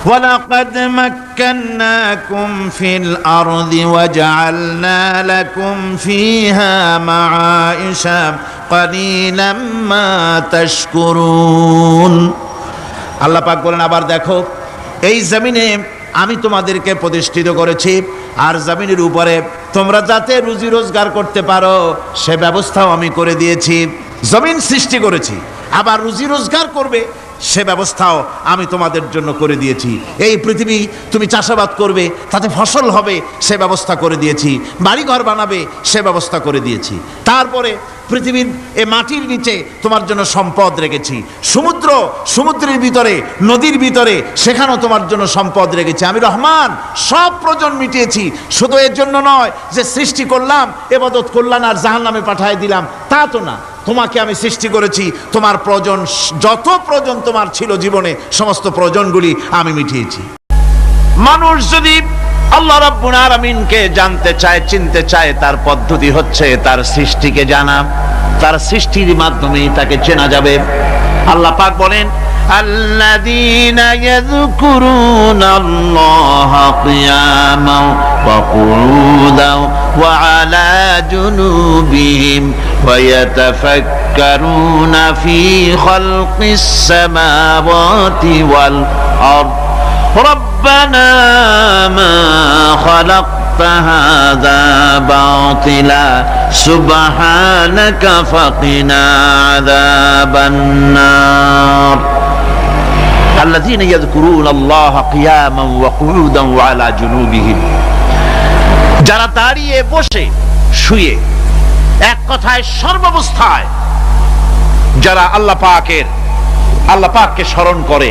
ওয়ালাকাদ মাক্কান্নাকুম feel আরদি ওয়াজআলনা লাকুম ফিহা মাআইশা কালিলাম মা তাশকুরুন। আল্লাহ পাক বলেন, আবার দেখো, এই জমিনে আমি তোমাদেরকে প্রতিষ্ঠিত করেছি, আর জমিনের উপরে তোমরা যাতে রুজি রোজগার করতে পারো সে ব্যবস্থাও আমি করে দিয়েছি। জমিন সৃষ্টি করেছি, আবার রুজি রোজগার করবে সে ব্যবস্থাও আমি তোমাদের জন্য করে দিয়েছি। এই পৃথিবী তুমি চাষাবাদ করবে, তাতে ফসল হবে সে ব্যবস্থা করে দিয়েছি। বাড়িঘর বানাবে সে ব্যবস্থা করে দিয়েছি। তারপরে পৃথিবীর এ মাটির নিচে তোমার জন্য সম্পদ রেখেছি। সমুদ্রের ভিতরে, নদীর ভিতরে, সেখানেও তোমার জন্য সম্পদ রেখেছি। আমি রহমান, সব প্রয়োজন মিটিয়েছি। শুধু এর জন্য নয় যে সৃষ্টি করলাম, ইবাদত করলাম আর জাহান্নামে পাঠিয়ে দিলাম, তা তো না। তোমাকে আমি সৃষ্টি করেছি, তোমার প্রয়োজন, যত প্রয়োজন তোমার ছিল জীবনে, সমস্ত প্রয়োজনগুলি আমি মিটিয়েছি। মানুষ যদি আল্লাহ রাব্বুল আলামিনকে জানতে চায়, চিনতে চায়, তার পদ্ধতি হচ্ছে তার সৃষ্টিকে জানা। তার সৃষ্টির মাধ্যমেই তাকে চেনা যাবে। আল্লাহ পাক বলেন, আল্লাযীনা ইয়াযকুরুনাল্লাহা কিয়ামান ওয়া কুউদান ওয়া আলা জুনুবিহিম ওয়া ইয়াতাফাক্কারুনা ফী খালকিস সামাওয়াতি ওয়াল আরদ ربنا ما خلقت هذا باطلا سبحانك فقنا عذاب النار الذين يذكرون الله قياما وقعودا وعلى جنوبهم যারা দাঁড়িয়ে, বসে, শুয়ে, এক কথায় সর্বাবস্থায় যারা আল্লাহ পাককে স্মরণ করে,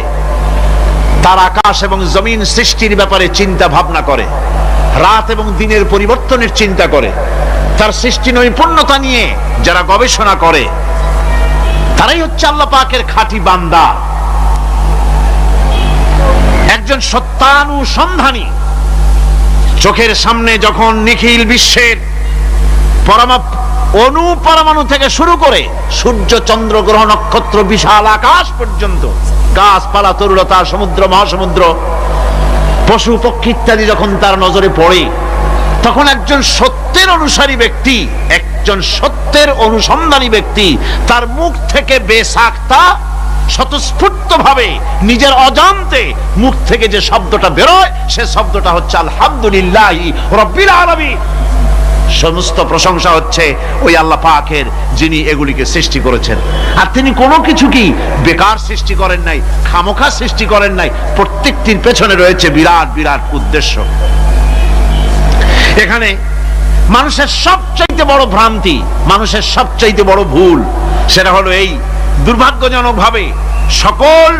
তার আকাশ এবং জমিন সৃষ্টির ব্যাপারে চিন্তা ভাবনা করে, রাত এবং দিনের পরিবর্তনের চিন্তা করে, তার সৃষ্টি নৈপুণ্যতা নিয়ে যারা গবেষণা করে, তারাই হচ্ছে আল্লাহ পাকের খাঁটি বান্দা। একজন সত্যানুসন্ধানী। চোখের সামনে যখন নিখিল বিশ্বের পরমাণু থেকে শুরু করে সূর্য, চন্দ্র, গ্রহ, নক্ষত্র, বিশাল আকাশ পর্যন্ত, গাছপালা, তরুলতা, সমুদ্র, মহাসমুদ্র, পশু পক্ষী ইত্যাদি যখন তার নজরে পড়ে, তখন একজন সত্যের অনুসারী ব্যক্তি, একজন সত্যের অনুসন্ধানী ব্যক্তি, তার মুখ থেকে বেসাক্তা, স্বতঃস্ফূর্ত ভাবে নিজের অজান্তে মুখ থেকে যে শব্দটা বেরোয়, সে শব্দটা হচ্ছে আলহামদুলিল্লাহি রাব্বিল আলামিন। সমস্ত প্রশংসা হচ্ছে ওই আল্লাহ পাকের, যিনি এগুলিকে সৃষ্টি করেছেন। আর তিনি কোনো কিছু কি বেকার সৃষ্টি করেন নাই, খামোখা সৃষ্টি করেন নাই। প্রত্যেকটির পেছনে রয়েছে বিরাট বিরাট উদ্দেশ্য। এখানে মানুষের সবচাইতে বড় ভ্রান্তি, মানুষের সবচাইতে বড় ভুল, সেটা হলো এই, দুর্ভাগ্যজনক ভাবে সকল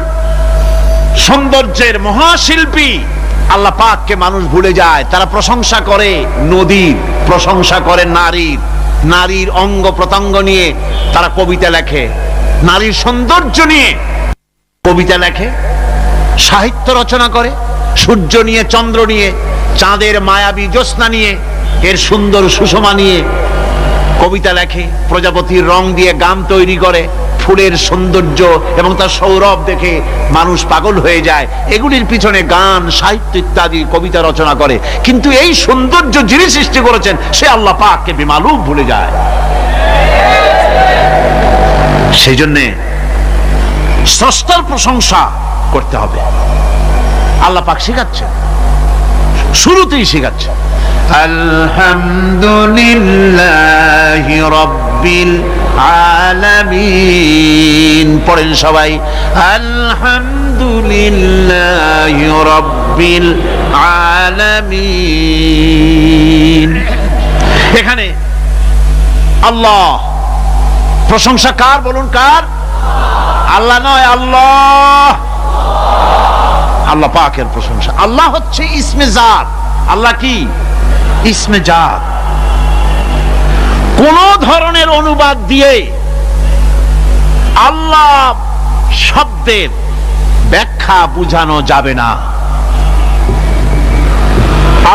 সৌন্দর্যের মহাশিল্পী আল্লাহ পাককে মানুষ ভুলে যায়। তারা প্রশংসা করে নদীর, প্রশংসা করে নারীর অঙ্গ প্রত্যঙ্গ নিয়ে তারা কবিতা লেখে, নারীর সৌন্দর্য নিয়ে কবিতা লেখে, সাহিত্য রচনা করে, সূর্য নিয়ে, চন্দ্র নিয়ে, চাঁদের মায়াবী জ্যোৎস্না নিয়ে, এর সুন্দর সুষমা নিয়ে কবিতা লেখে, প্রজাপতির রং দিয়ে গান তৈরি করে, ফুলের সৌন্দর্য এবং তার সৌরভ দেখে মানুষ পাগল হয়ে যায়। এগুলির পিছনে গান, সাহিত্য ইত্যাদি কবিতা রচনা করে। কিন্তু এই সৌন্দর্য যিনি সৃষ্টি করেছেন সে আল্লাহ পাককে বেমালুম ভুলে যায়। সেই জন্যে স্রষ্টার প্রশংসা করতে হবে। আল্লাহ পাক শেখাচ্ছেন, শুরুতেই শেখাচ্ছেন, আলহামদুলিল্লাহি রাব্বিল আলামিন। পড়েন সবাই, আলহামদুলিল্লাহি রাব্বিল আলামিন। এখানে আল্লাহ প্রশংসা কার বলুন, কার? আল্লাহ নয়, আল্লাহ, আল্লাহ পাকের প্রশংসা। আল্লাহ হচ্ছে ইসমে জাত। আল্লাহ কি? ইসমে জাত। কোন ধরনের অনুবাদ দিয়ে আল্লাহ শব্দের ব্যাখ্যা বুঝানো যাবে না।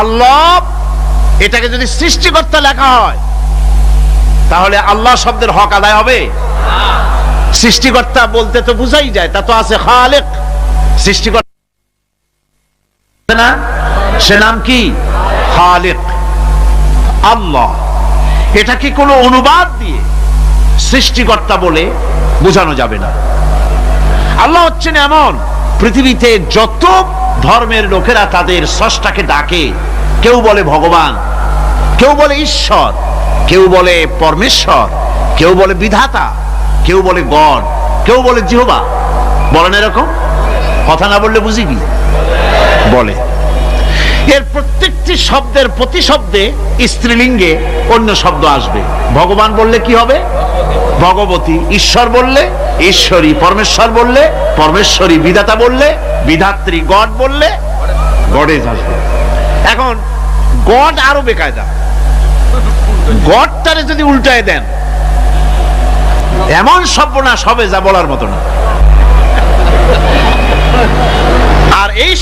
আল্লাহ এটাকে যদি সৃষ্টিকর্তা লেখা হয় তাহলে আল্লাহ শব্দের হক আদায় হবে? সৃষ্টিকর্তা বলতে তো বুঝাই যায়, তা তো আছে খালেক, সৃষ্টিকর্তা। না, সে নাম কি? খালিক, আল্লাহ। এটা কি কোনো অনুবাদ দিয়ে সৃষ্টিকর্তা বলে বোঝানো যাবে না। আল্লাহ হচ্ছেন এমন, পৃথিবীতে যত ধর্মের লোকেরা তাদের স্রষ্টাকে ডাকে, কেউ বলে ভগবান, কেউ বলে ঈশ্বর, কেউ বলে পরমেশ্বর, কেউ বলে বিধাতা, কেউ বলে গড, কেউ বলে জিহোবা। বলেন এরকম? কথা না বললে বুঝি কি বলে। এর প্রত্যেকটি শব্দের প্রতিশব্দে স্ত্রীলিঙ্গে অন্য শব্দ আসবে। ভগবান বললে কি হবে? ভগবতী। ঈশ্বর বললে ঈশ্বরী। পরমেশ্বর বললে পরমেশ্বরী। বিধাতা বললে বিধাত্রী। গড বললে গডেজ আসবে। এখন গড আরো বেকায়দা। গডটারে যদি উল্টায় দেন, এমন সর্বনাশ হবে যা বলার মতো না। আর এই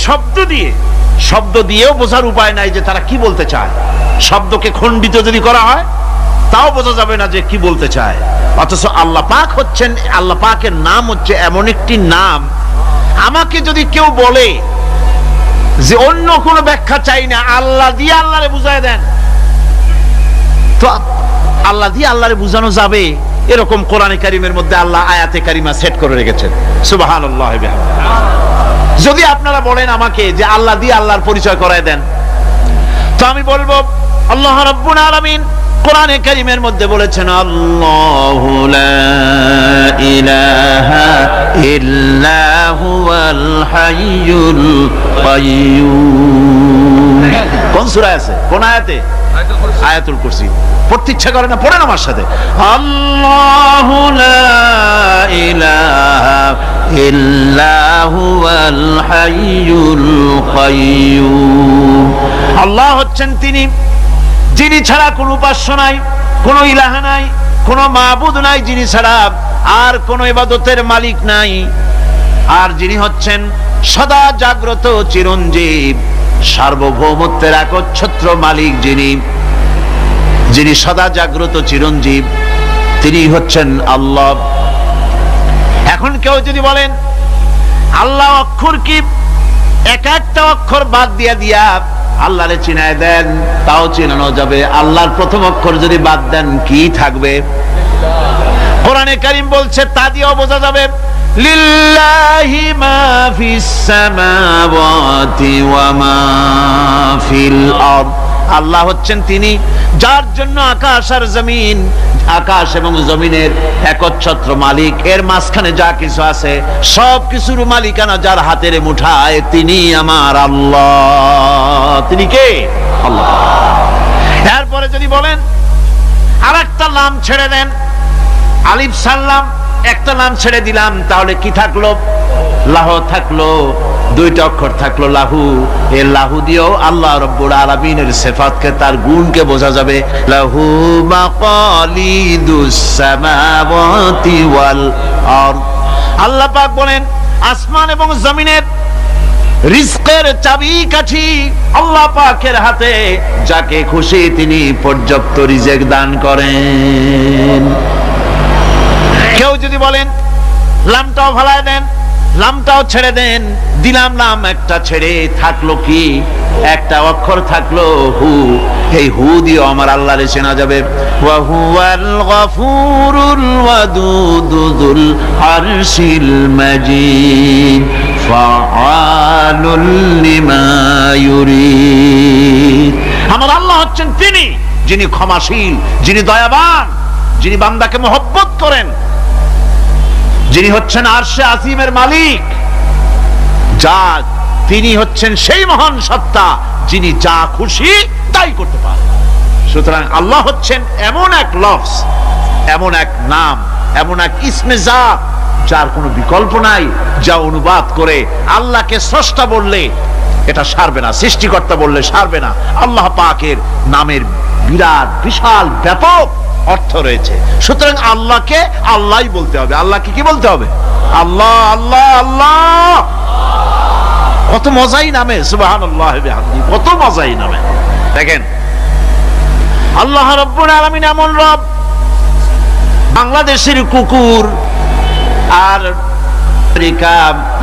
শব্দ দিয়েও বোঝার উপায় নাই যে তারা কি বলতে চায়। শব্দকে খণ্ডিত যদি করা হয় তাও বোঝা যাবে না যে কি বলতে চায়। অথচ আল্লাহ পাক হচ্ছেন, আল্লাহ পাকের নাম হচ্ছে এমন একটি নাম, আমাকে যদি কেউ বলে যে অন্য কোনো ব্যাখ্যা চাই না, আল্লাহ দিয়ে আল্লাহরে বুঝায় দেন, তো আল্লাহ দিয়ে আল্লাহরে বুঝানো যাবে। এরকম কোরআনে কারিমের মধ্যে আল্লাহ আয়াতে কারিমা সেট করে রেখেছেন। সুবহানাল্লাহ। যদি আপনারা বলেন আমাকে যে আল্লাহ দিয়ে আল্লাহর পরিচয় করায় দেন, তো আমি বলবো আল্লাহ রাব্বুল আলামিন কোরআনে কারিমের মধ্যে বলেছেন, আল্লাহু লা ইলাহা ইল্লা হুয়াল হাইয়ুল কাইয়্যুম। কোন সূরায় আছে? কোন আয়াতে? আয়াতুল কুরসি। পড়তে ইচ্ছা করে না? পড়েন আমার সাথে। আল্লাহু লা ইলাহা ইল্লা হুয়াল হাইয়ুল কাইয়্যুম। আল্লাহ হচ্ছেন তিনি যিনি ছাড়া কোনো উপাস্য নাই, কোনো ইলাহা নাই, কোনো মাবুদ নাই, যিনি ছাড়া আর কোনো ইবাদতের মালিক নাই, আর যিনি হচ্ছেন সদা জাগ্রত চিরঞ্জীব, সার্বভৌমত্বের একচ্ছত্র মালিক, যিনি সদা জাগ্রত চিরঞ্জীব, তিনি হচ্ছেন আল্লাহ। এখন কেউ যদি বলেন আল্লাহ অক্ষর কি, এক একটা অক্ষর বাদ দিয়া আল্লাহরে চিনায় দেন, তাও চিনানো যাবে। আল্লাহর প্রথম অক্ষর যদি বাদ দেন কি থাকবে? কোরআনে কারীম বলছে তা দিয়েও বোঝা যাবে। লিল্লাহি মা ফিস সামাওয়াতি ওয়া মা ফিল আরদ। আল্লাহ হচ্ছেন তিনি যার জন্য আকাশ আর জমিন, আকাশ এবং জমিনের একচ্ছত্র মালিক। এর মাঝখানে যা কিছু আছে সব কিছুর মালিকানা যার হাতের মুঠায়, তিনি আমার আল্লাহ। তিনি কে? আল্লাহ। এরপরে যদি বলেন আর একটা নাম ছেড়ে দেন, আলিফ সাল্লাম একটা নাম ছেড়ে দিলাম, তাহলে কি থাকলো? লাহ থাকলো, দুইটা অক্ষর থাকলো লাহু। এই লাহু দিয়েও আল্লাহ রাব্বুল আলামিনের সিফাতকে, তার গুণকে বোঝা যাবে। লাহু মাকালিদুস সামাওয়াতি ওয়াল আরদ। আল্লাহ পাক বলেন আসমান এবং জমিনের রিজকের চাবিকাঠি আল্লাহ পাকের হাতে, যাকে খুশি তিনি পর্যাপ্ত রিজেক দান করেন। কেউ যদি বলেন লামটাও ভালায় দেন, লামটাও ছেড়ে দেন, দিলাম লাম একটা ছেড়ে, থাকলো কি? একটা অক্ষর থাকলো হু। এই হু দিয়ে আমার আল্লাহরে চেনা যাবে। ওয়া হুয়াল গফুরুল ওয়াদুদুল আরশিল মাজিদ ফাআলুল লিমা ইউরিদ। আমার আল্লাহ হচ্ছেন তিনি যিনি ক্ষমাশীল, যিনি দয়াবান, যিনি বান্দাকে মহব্বত করেন, যিনি হচ্ছেন আরশে আজিমের মালিক, তিনি হচ্ছেন সেই মহান সত্তা যিনি যা খুশি তাই করতে পারেন। সুতরাং আল্লাহ হচ্ছেন এমন এক লফজ, এমন এক নাম, এমন এক ইসমে জাত যার কোনো বিকল্প নাই, যা অনুবাদ করে আল্লাহকে স্রষ্টা বললে এটা সারবে না, সৃষ্টিকর্তা বললে সারবে না। আল্লাহ পাকের নামের বিরাট বিশাল ব্যাপক অর্থ রয়েছে। সুতরাং আল্লাহকে আল্লাহই বলতে হবে। আল্লাহকে কি বলতে হবে? আল্লাহ আল্লাহ আল্লাহ। কত মজাই নামে, সুবহানাল্লাহ বিহামদিহি, কত মজাই নামে। দেখেন আল্লাহ রাব্বুল আলামিন এমন রব, বাংলাদেশের কুকুর আর আমেরিকা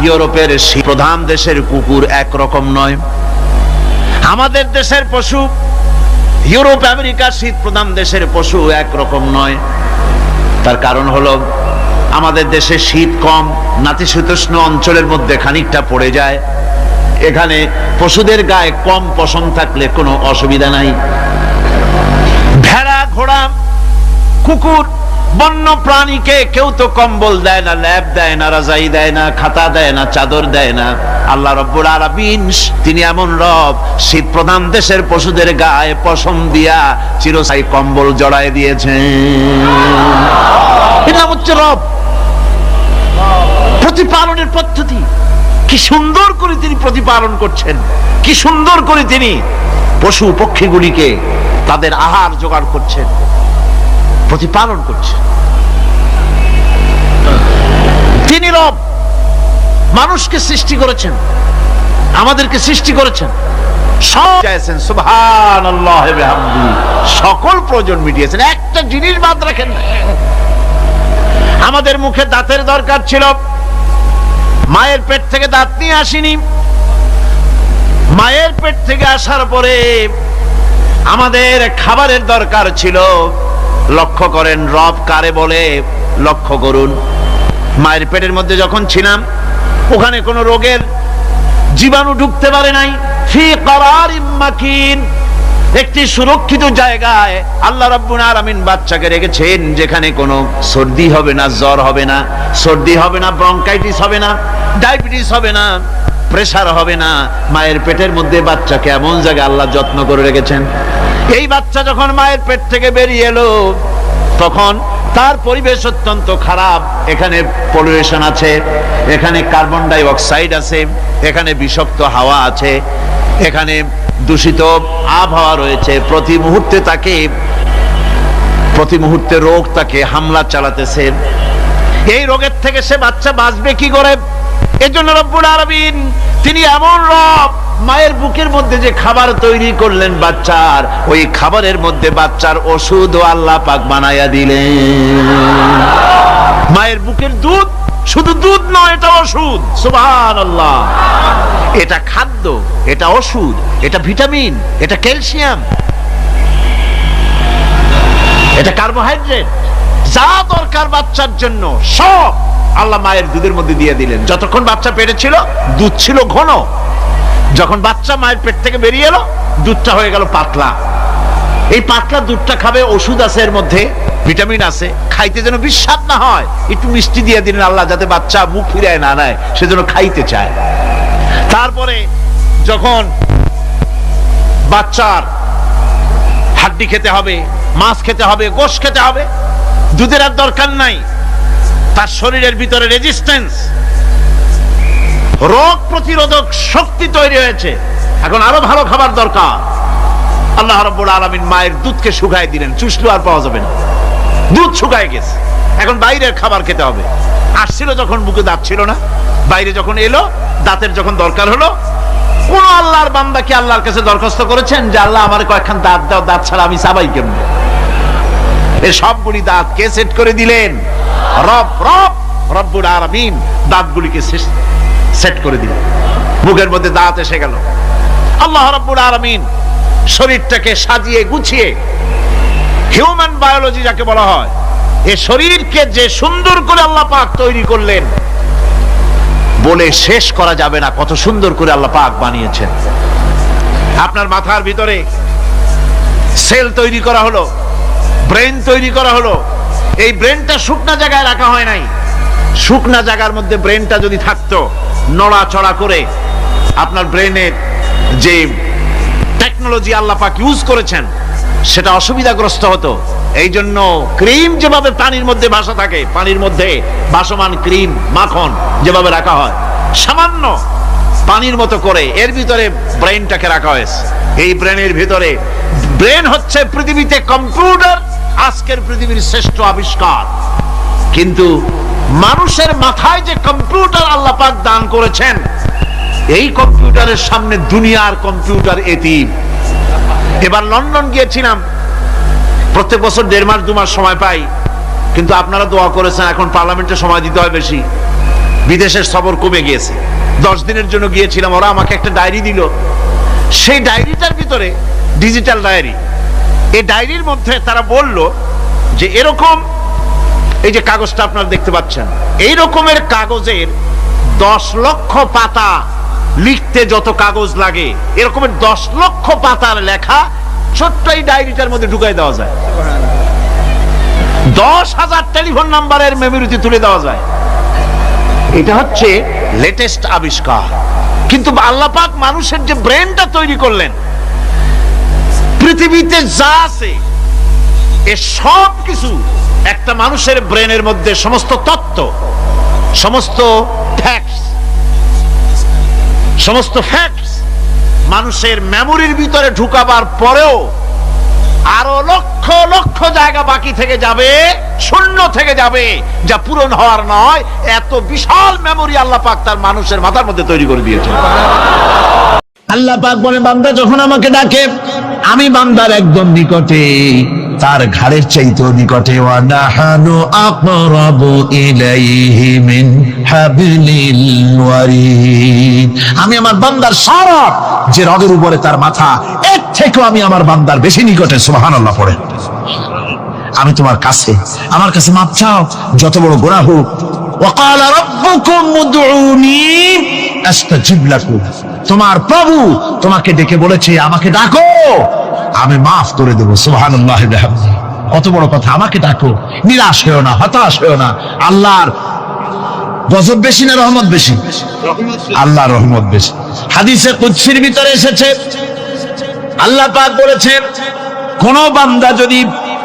ইউরোপের প্রধান দেশের কুকুর একরকম নয়। আমাদের দেশের পশু ইউরোপ আমেরিকা শীত প্রধান দেশের পশু একরকম নয়। তার কারণ হলো আমাদের দেশে শীত কম, নাতিশীতোষ্ণ অঞ্চলের মধ্যে খানিকটা পড়ে যায়। এখানে পশুদের গায়ে কম পশম থাকলে কোনো অসুবিধা নাই। ভেড়া, ঘোড়া, কুকুর, বন্য প্রাণীকে কেউ তো কম্বল দেয় না, ল্যাপ দেয় না, রাজাই দেয় না, খাতা দেয় না, চাদর দেয় না। আল্লাহ রাব্বুল আলামিন তিনি এমন রব, শীত প্রধান দেশের পশুদের গায়ে পশম দিয়া চিরস্থায়ী কম্বল জড়ায় দিয়েছেন। এটা হচ্ছে রব, প্রতিপালনের পদ্ধতি। কি সুন্দর করে তিনি প্রতিপালন করছেন, কি সুন্দর করে তিনি পশু পক্ষীগুলিকে তাদের আহার জোগাড় করছেন, প্রতিপালন করছেন। তিনি রব, মানুষকে সৃষ্টি করেছেন, আমাদেরকে সৃষ্টি করেছেন, সব চাইছেন। সুবহানাল্লাহ ওয়া বিহামদিহি, সকল প্রয়োজন মিটিয়েছেন, একটা জিনিস বাদ রাখেন না। আমাদের মুখে দাঁতের দরকার ছিল, মায়ের পেট থেকে দাঁত নিয়ে আসিনি। মায়ের পেট থেকে আসার পরে আমাদের খাবারের দরকার ছিল। লক্ষ্য করেন রব কারে বলে, লক্ষ্য করুন। মায়ের পেটের মধ্যে যখন ছিলাম ওখানে কোনো রোগের জীবাণু ঢুকতে পারে নাই। ফি করারিম মাকিন, একটি সুরক্ষিত জায়গায় আল্লাহ রাব্বুল আলামিন বাচ্চাকে রেখেছেন, যেখানে কোনো সর্দি হবে না, জ্বর হবে না, সর্দি হবে না, ব্রঙ্কাইটিস হবে না, ডায়াবেটিস হবে না, প্রেসার হবে না। মায়ের পেটের মধ্যে বাচ্চাকে এমন জায়গায় আল্লাহ যত্ন করে রেখেছেন। এই বাচ্চা যখন মায়ের পেট থেকে বেরিয়ে এলো তখন তার পরিবেশ অত্যন্ত খারাপ। এখানে পলিউশন আছে, এখানে কার্বন ডাই অক্সাইড আছে, এখানে বিষাক্ত হাওয়া আছে, এখানে দূষিত আবহাওয়া রয়েছে। প্রতি মুহূর্তে রোগ তাকে হামলা চালাতেছে। এই রোগের থেকে সে বাচ্চা বাঁচবে কি করে? এজন্য রব্বুল আলামিন তিনি এমন রব, মায়ের বুকের মধ্যে যে খাবার তৈরি করলেন বাচ্চার, ওই খাবারের মধ্যে বাচ্চার ওষুধ আল্লাহ পাক বানায়া দিলেন। মায়ের বুকের দুধ শুধু দুধ নয়, এটা ওষুধ। সুবহানাল্লাহ, এটা খাদ্য, এটা ওষুধ, এটা ভিটামিন, এটা ক্যালসিয়াম, এটা কার্বোহাইড্রেট, যা দরকার বাচ্চার জন্য সব আল্লাহ মায়ের দুধের মধ্যে দিয়ে দিলেন। যতক্ষণ বাচ্চা পেটে ছিল দুধ ছিল ঘন, যখন বাচ্চা মায়ের পেট থেকে বেরিয়ে এলো দুধটা হয়ে গেল পাতলা। এই পাতলা দুধটা খাবে, ওষুধ আছে এর মধ্যে, ভিটামিন আছে, খাইতে যেন বিস্বাদ না হয় একটু মিষ্টি দিয়ে দিলেন আল্লাহ, যাতে বাচ্চা মুখ ফিরায় না নেয়, সেজন্য খাইতে চায়। তারপরে যখন বাচ্চার হাড্ডি খেতে হবে, মাছ খেতে হবে, গোশত খেতে হবে, দুধের আর দরকার নাই। তার শরীরের ভিতরে রেজিস্ট্যান্স, রোগ প্রতিরোধক শক্তি তৈরি হয়েছে। এখন আরো ভালো খাবার দরকার। আল্লাহ রাব্বুল আলামিন মায়ের দুধকে শুকায় দিলেন, চুষলো আর পাওয়া যাবে না, দুধ শুকায় গেছে। এখন বাইরের খাবার খেতে হবে। আসছিল যখন বুকে দাঁত ছিল না, বাইরে যখন এলো দাঁতের যখন দরকার হলো, কোন আল্লাহর বান্দা কি আল্লাহর কাছে দরখাস্ত করেছেন যে আল্লাহ আমার কয়েকখান দাঁত দাও, দাঁত ছাড়া আমি চাবাই কেমনে? এই সবগুলি দাঁত কে সেট করে দিলেন? রব্বুল আলামিন দাঁতগুলিকে সেট করে দিলেন। বুকের মধ্যে দাঁত এসে গেল। আল্লাহ রাব্বুল আলামিন শরীরটাকে সাজিয়ে গুছিয়ে, হিউম্যান বায়োলজি যাকে বলা হয়, এই শরীরকে যে সুন্দর করে আল্লাহ পাক তৈরি করলেন বলে শেষ করা যাবে না। কত সুন্দর করে আল্লাহ পাক বানিয়েছেন। আপনার মাথার ভিতরে সেল তৈরি করা হলো, ব্রেন তৈরি করা হলো। এই ব্রেনটা শুকনা জায়গায় রাখা হয় নাই। শুকনা জায়গার মধ্যে ব্রেনটা যদি থাকতো, নড়াচড়া করে আপনার ব্রেনের যে টেকনোলজি আল্লাহ পাক ইউজ করেছেন সেটা অসুবিধাগ্রস্ত হতো। এই জন্য ক্রিম যেভাবে পানির মধ্যে ভাসা থাকে, পানির মধ্যে ভাসমান ক্রিম মাখন যেভাবে রাখা হয়, সামান্য পানির মতো করে এর ভিতরে ব্রেনটাকে রাখা হয়েছে। এই ব্রেনের ভিতরে, ব্রেন হচ্ছে পৃথিবীতে কম্পিউটার, আজকের পৃথিবীর শ্রেষ্ঠ আবিষ্কার। কিন্তু মানুষের মাথায় যে কম্পিউটার আল্লাহ পাক দান করেছেন, এই কম্পিউটারের সামনে দুনিয়ার কম্পিউটার এতিম। এবার লন্ডন গিয়েছিলাম, প্রত্যেক বছর 1.5 মাস 2 মাস সময় পাই, কিন্তু আপনারা দোয়া করেছেন এখন পার্লামেন্টে সময় দিতে হয় বেশি। বিদেশের সফর কমে গিয়েছে, 10 দিনের জন্য গিয়েছিলাম। ওরা আমাকে একটা ডায়েরি দিল, সেই ডায়েরিটার ভিতরে ডিজিটাল ডায়েরি, এই ডায়েরির মধ্যে তারা বলল যে এরকম, এই যে কাগজটা আপনারা দেখতে পাচ্ছেন, এই রকমের কাগজের 10 লক্ষ পাতা লিখতে যত কাগজ লাগে, এরকমের 10 লক্ষ পাতার লেখা ছোট্ট এই ডায়েরিটার মধ্যে ঢুকাই দেওয়া যায়। 10,000 টেলিফোন নাম্বারের মেমোরিতে তুলে দেওয়া যায়। এটা হচ্ছে লেটেস্ট আবিষ্কার। কিন্তু আল্লাহ পাক মানুষের যে ব্রেনটা তৈরি করলেন, পৃথিবীতে যা আছে এ সব কিছু একটা মানুষের ব্রেনের মধ্যে, সমস্ত তত্ত্ব, সমস্ত ফ্যাক্টস মানুষের মেমোরির ভিতরে ঢুকাবার পরেও আরো লক্ষ লক্ষ জায়গা বাকি থেকে যাবে, শূন্য থেকে যাবে, যা পূরণ হওয়ার নয়। এত বিশাল মেমোরি আল্লাহ পাক তার মানুষের মাথার মধ্যে তৈরি করে দিয়েছে। আল্লাহ পাক বলে, বান্দা যখন আমাকে ডাকে, আমি বান্দার একদম নিকটে, তার ঘাড়ের চাইতেও নিকটে। ওয়া নাহানু আকরাবু ইলাইহি মিন হাবলিল ওয়ারিদ। আমি আমার বান্দার সারা যে রগের উপরে তার মাথা, এর থেকেও আমি আমার বান্দার বেশি নিকটে। সুবহানাল্লাহ পড়ে। আমি তোমার কাছে, আমার কাছে মাপ চাও, যত বড় গুনাহ হোক। ওয়া ক্বালা রাব্বুকুম উদউনি আস্তাজিব লাকুম। তোমার প্রভু তোমাকে ডেকে বলেছে, আমাকে ডাকো, আমি মাফ করে দেবো। সুবহানাল্লাহ। কত বড় কথা, আমাকে ডাকো, নিরাশ হয়েও না, হতাশ হয়েও না। আল্লাহর গজব বেশি না রহমত বেশি? আল্লাহর রহমত বেশি। হাদিসে কুদসির ভিতরে এসেছে, আল্লাহ পাক বলেছেন, কোন বান্দা যদি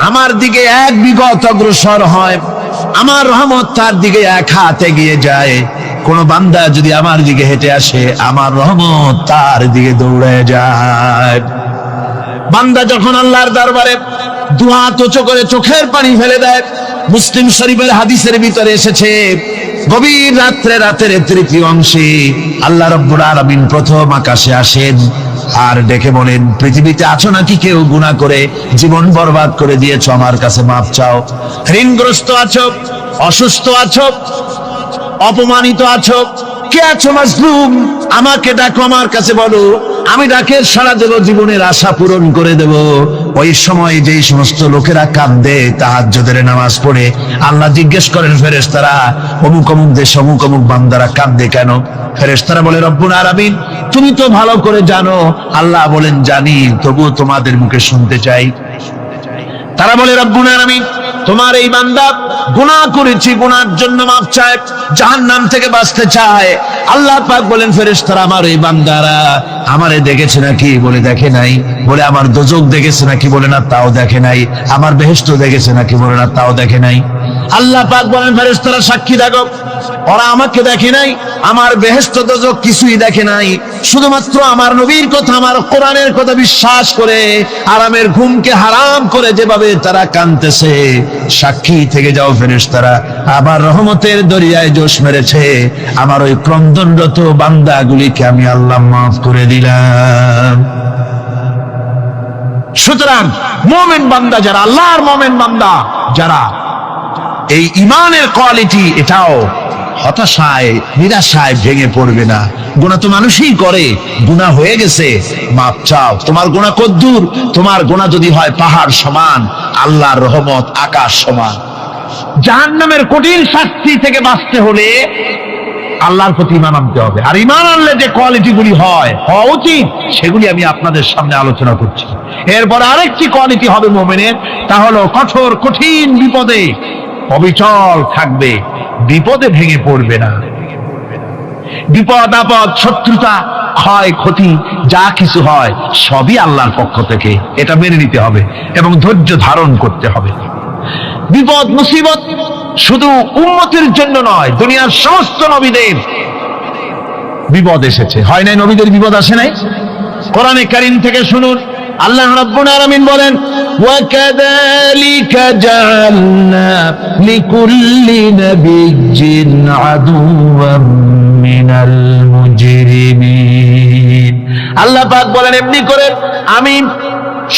আমার দিকে 1 বিঘত অগ্রসর হয়, আমার রহমত তার দিকে 1 হাত এগিয়ে যায়। কোন বান্দা যদি আমার দিকে হেঁটে আসে, আমার রহমত তার দিকে দৌড়ে যায়। বান্দা যখন আল্লাহর দরবারে 2 হাত উঁচু করে চোখের পানি ফেলে দেয়, মুসলিম শরীফের হাদিসের ভিতরে এসেছে, গভীর রাতের তৃতীয় অংশে আল্লাহ রাব্বুল আলামিন প্রথম আকাশে আসেন আর ডেকে বলেন, পৃথিবীতে আছো নাকি কেউ গুনাহ করে জীবন বরবাদ করে দিয়েছো, আমার কাছে মাপ চাও। ঋণগ্রস্ত আছো, অসুস্থ আছো, অপমানিত আছো, কে আছো মাজলুম, আমাকে ডাকো, আমার কাছে বলো, আমি ডাকে সাড়া দেব, জীবনের আশা পূরণ করে দেব। ওই সময় যেই সমস্ত লোকেরা কাঁদে তাহাজ্জুদের নামাজ পড়ে, আল্লাহ জিজ্ঞেস করেন ফেরেশতারা, অমুক অমুক দেশ অমুক অমুক বান্দারা কাঁদে কেন? ফেরেশতারা বলে, রব্বুল আলামিন তুমি তো ভালো করে জানো। আল্লাহ বলেন, জানি, তবুও তোমাদের মুখে শুনতে চাই। তারা বলে, রব্বুল আলামিন তোমার এই বান্দা গুনাহ করেছি, গুনার জন্য মাফ চায়, জাহান্নাম থেকে বাঁচতে চায়। আল্লাহ পাক বলেন, ফেরেশতারা আমার এই বান্দারা আমারে দেখেছে নাকি? বলে দেখে নাই। বলে আমার দোজখ দেখেছে নাকি? বলে না, তাও দেখে নাই। আমার বেহেশত দেখেছে নাকি? বলে না, তাও দেখে নাই। আল্লাহ পাক বলেন, ফেরেশতারা সাক্ষী থাকো, ওরা আমাকে দেখে নাই, আমার বেহেশত দোজখ কিছুই দেখে নাই, শুধুমাত্র আমার নবীর কথা, আমার কোরআনের কথা বিশ্বাস করে আরামের ঘুমকে হারাম করে যেভাবে তারা কাঁদতেছে, সাক্ষী থেকে যাও ফেরেশতারা, আমার রহমতের দরিয়ায় জোশ মেরেছে, আমার ওই ক্রন্দনরত বান্দাগুলিকে আমি আল্লাহ মাফ করে দিলাম। সুতরাং মুমিন বান্দা যারা, আল্লাহর মুমিন বান্দা যারা, এই ঈমানের কোয়ালিটি, এটাও হতাশায় নিরাশায় ভেঙে পড়বে না। গুনাহ তো মানুষই করে, গুনাহ হয়ে গেছে, মাপ চাও। তোমার গুনাহ কদ্দুর? তোমার গুনাহ যদি হয় পাহাড় সমান, আল্লাহর রহমত আকাশ সমান। জাহান্নামের কঠিন শাস্তি থেকে বাঁচতে হলে আল্লাহর প্রতি ঈমান আনতে হবে। আর ঈমান আনলে যে কোয়ালিটি গুলি হওয়া উচিত, সেগুলি আমি আপনাদের সামনে আলোচনা করছি। এরপর আরেকটি কোয়ালিটি হবে মুমিনের, তা হলো কঠোর কঠিন বিপদে অবিচল থাকবে, বিপদে ভেঙে পড়বে না। বিপদ আপদ, শত্রুতা, ক্ষয় ক্ষতি যা কিছু হয় সবই আল্লাহর পক্ষ থেকে, এটা মেনে নিতে হবে এবং ধৈর্য ধারণ করতে হবে। বিপদ মুসিবত শুধু উম্মতের জন্য নয়, দুনিয়ার সমস্ত নবীদের বিপদ এসেছে, হয় নাই? নবীদের বিপদ আসে নাই? কোরআনে কারীম থেকে শুনুন, আল্লাহ রাব্বুল আলামিন বলেন, ওয়াকাযালিকা জাআলনা লিকুল্লি নাবিয়্যিন আদুওয়াম মিনাল মুজরিমিন। আল্লাহ পাক বলেন, এমনি করে আমি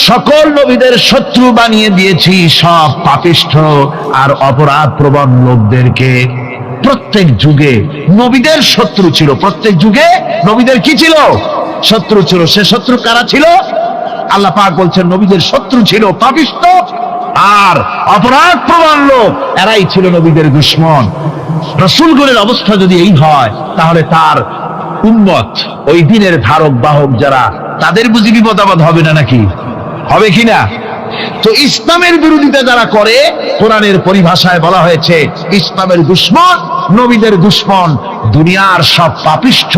সকল নবীদের শত্রু বানিয়ে দিয়েছি সব পাপিষ্ঠ আর অপরাধ প্রবণ লোকদেরকে। প্রত্যেক যুগে নবীদের শত্রু ছিল, প্রত্যেক যুগে নবীদের কি ছিল? শত্রু ছিল। সে শত্রু কারা ছিল? আল্লাহ পাক বলছেন নবীদের শত্রু ছিল পাপিষ্ঠ আর অপরাধ প্রবণ লোক, এরাই ছিল নবীদের দুশমন। রাসূলগণের অবস্থা যদি এই হয়, তাহলে তার উম্মত, ওই দিনের ধারক বাহক যারা, তাদের বুঝি বিপদ আপদ হবে না নাকি? হবে কিনা? তো ইসলামের বিরোধিতা যারা করে, কোরআনের পরিভাষায় বলা হয়েছে ইসলামের দুশমন, নবীদের দুশমন। দুনিয়ার সব পাপিষ্ঠ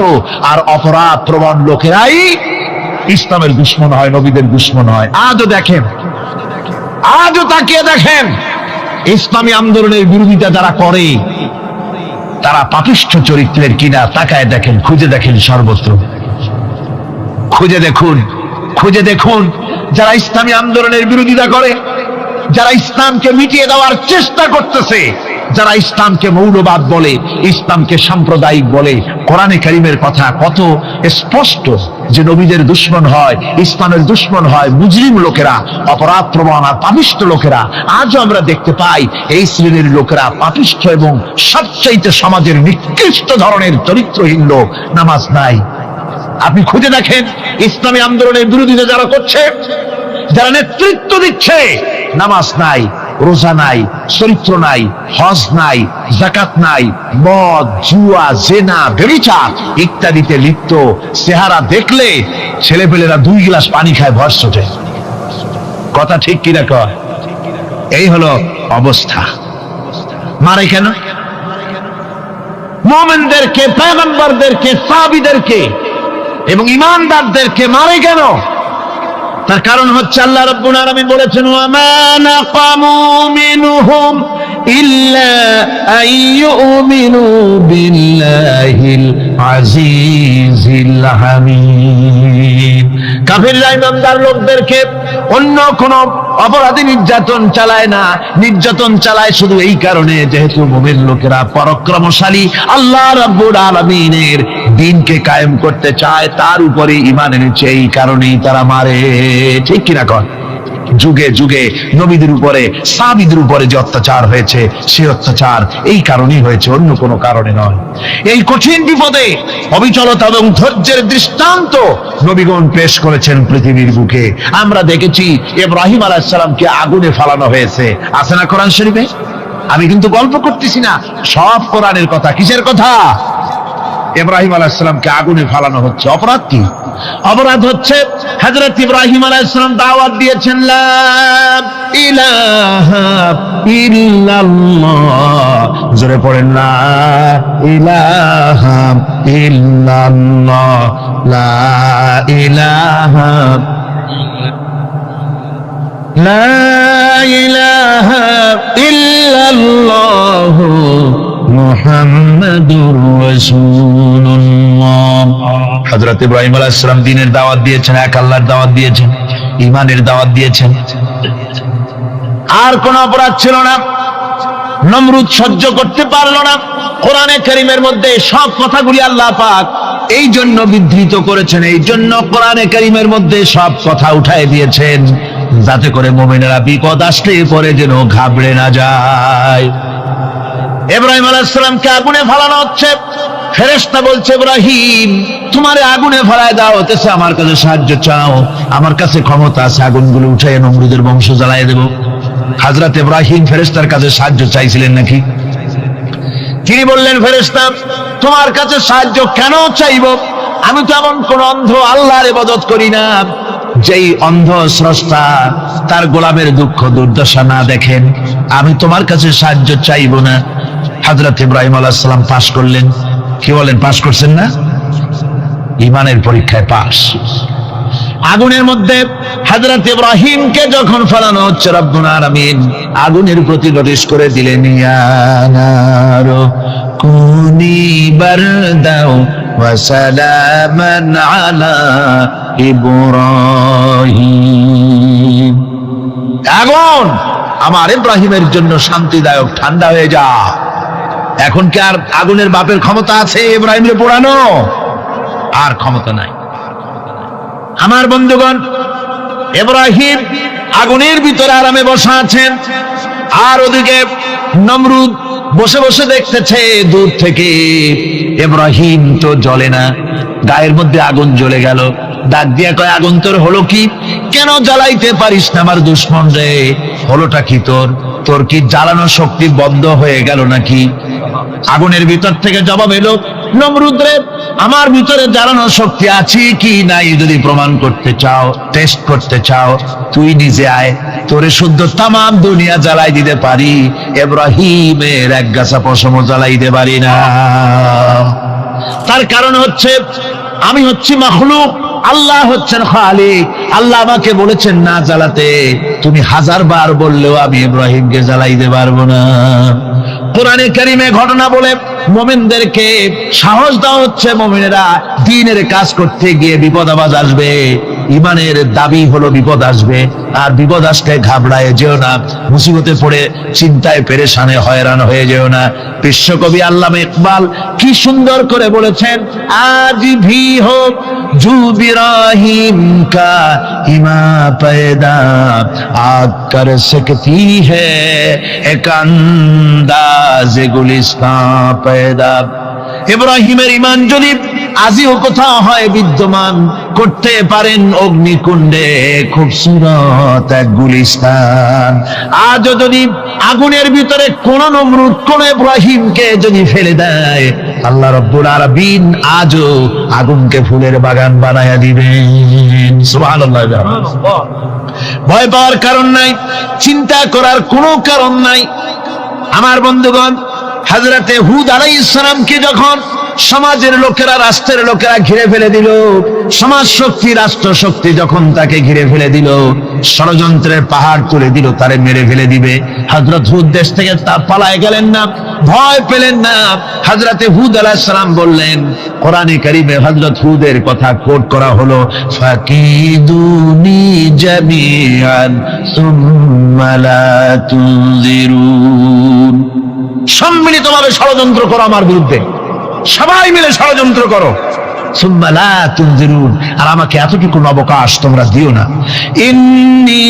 আর অপরাধ প্রবণ লোকেরাই ইসলামের দুশমন হয়, নবীদের দুশমন হয়। আজও দেখেন, আজও তাকিয়ে দেখেন, ইসলামী আন্দোলনের বিরোধিতা যারা করে তারা পাপিষ্ঠ চরিত্রের কিনা তাকায় দেখেন, খুঁজে দেখেন, সর্বত্র খুঁজে দেখুন, খুঁজে দেখুন। যারা ইসলামী আন্দোলনের বিরোধিতা করে, যারা ইসলামকে মিটিয়ে দেওয়ার চেষ্টা করতেছে, যারা ইসলামকে মৌলবাদ বলে, ইসলামকে সাম্প্রদায়িক বলে, কোরআনে কারীমের কথা কত স্পষ্ট যে নবীদের দুশমন হয়, ইসলামের দুশমন হয় মুজরিম লোকেরা, অপরাধ প্রবণ আর পাপিষ্ঠ লোকেরা। আজও আমরা দেখতে পাই এই শ্রেণীর লোকেরা পাপিষ্ঠ এবং সবচাইতে সমাজের নিকৃষ্ট ধরনের চরিত্রহীন লোক। নামাজ নাই। আপনি খুঁজে দেখেন ইসলামী আন্দোলনের বিরোধিতা যারা করছে, যারা নেতৃত্ব দিচ্ছে, নামাজ নাই, রোজা নাই, চরিত্র নাই, হজ নাই, যাকাত নাই, মদ, জুয়া, জেনা, ব্যভিচার ইত্যাদিতে লিপ্ত। চেহারা দেখলে ছেলেপেলেরা 2 গ্লাস পানি খায়, ভর ছোটে। কথা ঠিক কিনা কয়? এই হলো অবস্থা। মারে কেন? মুমিনদেরকে, পয়গম্বরদেরকে, সাহাবীদেরকে এবং ঈমানদারদেরকে মারে কেন? তার কারণ হচ্ছে আল্লাহ রাব্বুল আলামিন বলেছেন, ওয়া মা নাকামু মিনহুম ইল্লা আইয়ুমিনু বিল্লাহিল আজিজিল হামিদ। কাফিররা ঈমানদার লোকদেরকে অন্য কোন অপরাধী নির্যাতন চালায় না, নির্যাতন চালায় শুধু এই কারণে যেহেতু মুমিন লোকেরা পরাক্রমশালী, আল্লাহ রাব্বুল আলামিনের দ্বীনকে কায়েম করতে চায়, তার উপরে ঈমান এনেছে, এই কারণেই তারা মারে। ঠিক কিনা কর? যুগে যুগে নবীদের উপরে, সাহাবীদের উপরে যে অত্যাচার হয়েছে, সে অত্যাচার এই কারণেই হয়েছে, অন্য কোনো কারণে নয়। এই কঠিন বিপদে অবিচলতা এবং ধৈর্যের দৃষ্টান্ত নবীগণ পেশ করেছেন পৃথিবীর বুকে। আমরা দেখেছি ইব্রাহিম আলাইহিস সালামকে আগুনে ফালানো হয়েছে, আছে না কোরআন শরীফে? আমি কিন্তু গল্প করতেছি না, সব কোরআনের কথা। কিসের কথা? ইব্রাহিম আলাইহিস সালামকে আগুনে ফালানো হচ্ছে। অপরাধ কি? অপরাধ হচ্ছে হযরত ইব্রাহিম আলাইহিস সালাম দাওয়াত দিয়েছেন, লা ইলাহা ইল্লাল্লাহ। জোরে পড়েন, লা ইলাহা ইল্লাল্লাহ, লা ইলাহা, লা ইলাহা ইল্লাল্লাহ মুহাম্মাদুর রাসূলুল্লাহ। হযরত ইব্রাহিম আলাইহিস সালাম দ্বীনের দাওয়াত দিয়েছেন, এক আল্লাহর দাওয়াত দিয়েছেন, ঈমানের দাওয়াত দিয়েছেন। আর কোন অপরাধ ছিল না। নমরুদ সহ্য করতে পারল না। কোরআনে কারীমের মধ্যে সব কথাগুলি আল্লাহ পাক এই জন্য বিধৃত করেছেন, এই জন্য কোরআনে কারীমের মধ্যে সব কথা উঠায় দিয়েছেন, যাতে করে মুমিনেরা বিপদ আসলে পরে যেন ঘাবড়ে না যায়। ইব্রাহিম আলাইহিস সালামকে আগুনে ফালানো হচ্ছে। ফেরেশতা বলছে, ইব্রাহিম তোমারে আগুনে ফালায় দেওয়া হতেছে, আমার কাছে সাহায্য চাও, আমার কাছে ক্ষমতা আছে, আগুনগুলো উঠাইয়া নমরুদের বংশ জ্বালায় দেব। হযরত ইব্রাহিম ফেরেশতার কাছে সাহায্য চাইছিলেন নাকি? তিনি বললেন, ফেরেশতা তোমার কাছে সাহায্য কেন চাইব? আমি তো এমন কোন অন্ধ আল্লাহর ইবাদত করি না যেই অন্ধ স্রষ্টা তার গোলামের দুঃখ দুর্দশা না দেখেন। আমি তোমার কাছে সাহায্য চাইব না। হযরত ইব্রাহিম আলাইহিস সালাম পাশ করলেন। কি বলেন, পাশ করছেন না? ঈমানের পরীক্ষায় পাশ। আগুনের মধ্যে হযরত ইব্রাহিমকে যখন ফেলানো হচ্ছে, রব্বুল আলামিন আগুনের প্রতি নোটিশ করে দিলেন, ইয়া নারু কুনি বারদাও ওয়া সালামান আলা ইব্রাহিম। আগুন আমার ইব্রাহিমের জন্য শান্তিদায়ক, ঠান্ডা হয়ে যা। এখন কি আর আগুনের বাপের ক্ষমতা আছে ইব্রাহিমের পোড়ানো? আর ক্ষমতা নাই। আমার বন্ধুগণ, ইব্রাহিম আগুনের ভিতরে আরামে বসা আছেন, আর ওদিকে নমরুদ বসে বসে দেখতেছে দূর থেকে ইব্রাহিম তো জ্বলে না, গায়ের মধ্যে আগুন জ্বলে গেল। ডাক দিয়া কয়, আগুন তোর হলো কি? কেন জ্বালাইতে পারিস না আমার দুশমন রে? হলোটা কি তোর? তোর কি জ্বালানোর শক্তি বন্ধ হয়ে গেল নাকি? আগুনের ভিতর থেকে জবাব এলো, নমরুদ রে, আমার ভিতরে জ্বালানোর শক্তি আছে কি নাই যদি প্রমাণ করতে চাও, টেস্ট করতে চাও, তুই নিজে আয়, তোরে শুদ্ধ তামাম দুনিয়া জ্বালাই দিতে পারি, ইব্রাহিমের এক গাছা পশমও জ্বালাই দিতে পারি না। তার কারণ হচ্ছে আমি হচ্ছি মাখলুক, আল্লাহ হচ্ছেন খালিক। আল্লাহ আমাকে বলেছেন না জ্বালাতে, তুমি 1000 বার বললেও আমি ইব্রাহিমকে জ্বালাইতে পারবো না। কোরআনে কারিমে ঘটনা বলে মুমিনদেরকে সাহস দেওয়া হচ্ছে, মুমিনেরা দ্বীনের কাজ করতে গিয়ে বিপদ আবাজ আসবে, ইমানের দাবি হলো বিপদ আসবে, আর বিপদ আসলে ঘাবড়ায় যেও না, মুসিবতে পড়ে চিন্তায় পেরেশানে হয়রান হয়ে যেও না। বিশ্বকবি আল্লামা ইকবাল কি সুন্দর করে বলেছেন, আজ ভি হোক জু ইব্রাহিম কা ইমা पैदा आग कर सकती है एक अंदाज गुलिस्तां पैदा। ইব্রাহিমের ঈমান যদি আজিও কোথাও হয় বিদ্যমান, করতে পারেন অগ্নিকুণ্ডে খুবসুরত এক গুলিস্তান। আজও যদি আগুনের ভিতরে কোন নমরুদ কোন ইব্রাহিমকে যদি ফেলে দেয়, আল্লাহ রাব্বুল আলামিন আজও আগুনকে ফুলের বাগান বানায়া দিবেন। সুবহানাল্লাহ। ভয় পাওয়ার কারণ নাই, চিন্তা করার কোনো কারণ নাই। আমার বন্ধুগণ, হযরতে হুদ আলাইহিস সালামকে যখন সমাজের লোকেরা, রাষ্ট্রের লোকেরা ঘিরে ফেলে দিল, সমাজ শক্তি, রাষ্ট্র শক্তি যখন তাকে ঘিরে ফেলে দিল, ষড়যন্ত্রের পাহাড় তুলে দিল, তারে মেরে ফেলে দিবে, হযরত হুদ দেশ থেকে তা পালায় গেলেন না, ভয় পেলেন না। হযরতে হুদ আলাইহিস সালাম বললেন, কোরআনে কারীমে হযরত হুদের কথা কোট করা হলো, ফাকিদুনি জামিআন সুম্মা লা তুনজিরুন। সম্মিলিতভাবে ষড়যন্ত্র করো আমার বিরুদ্ধে, সবাই মিলে ষড়যন্ত্র করো, সুম্মা লা তুনজিরুন, আর আমাকে এতটুকু অবকাশ তোমরা দিও না। ইন্নী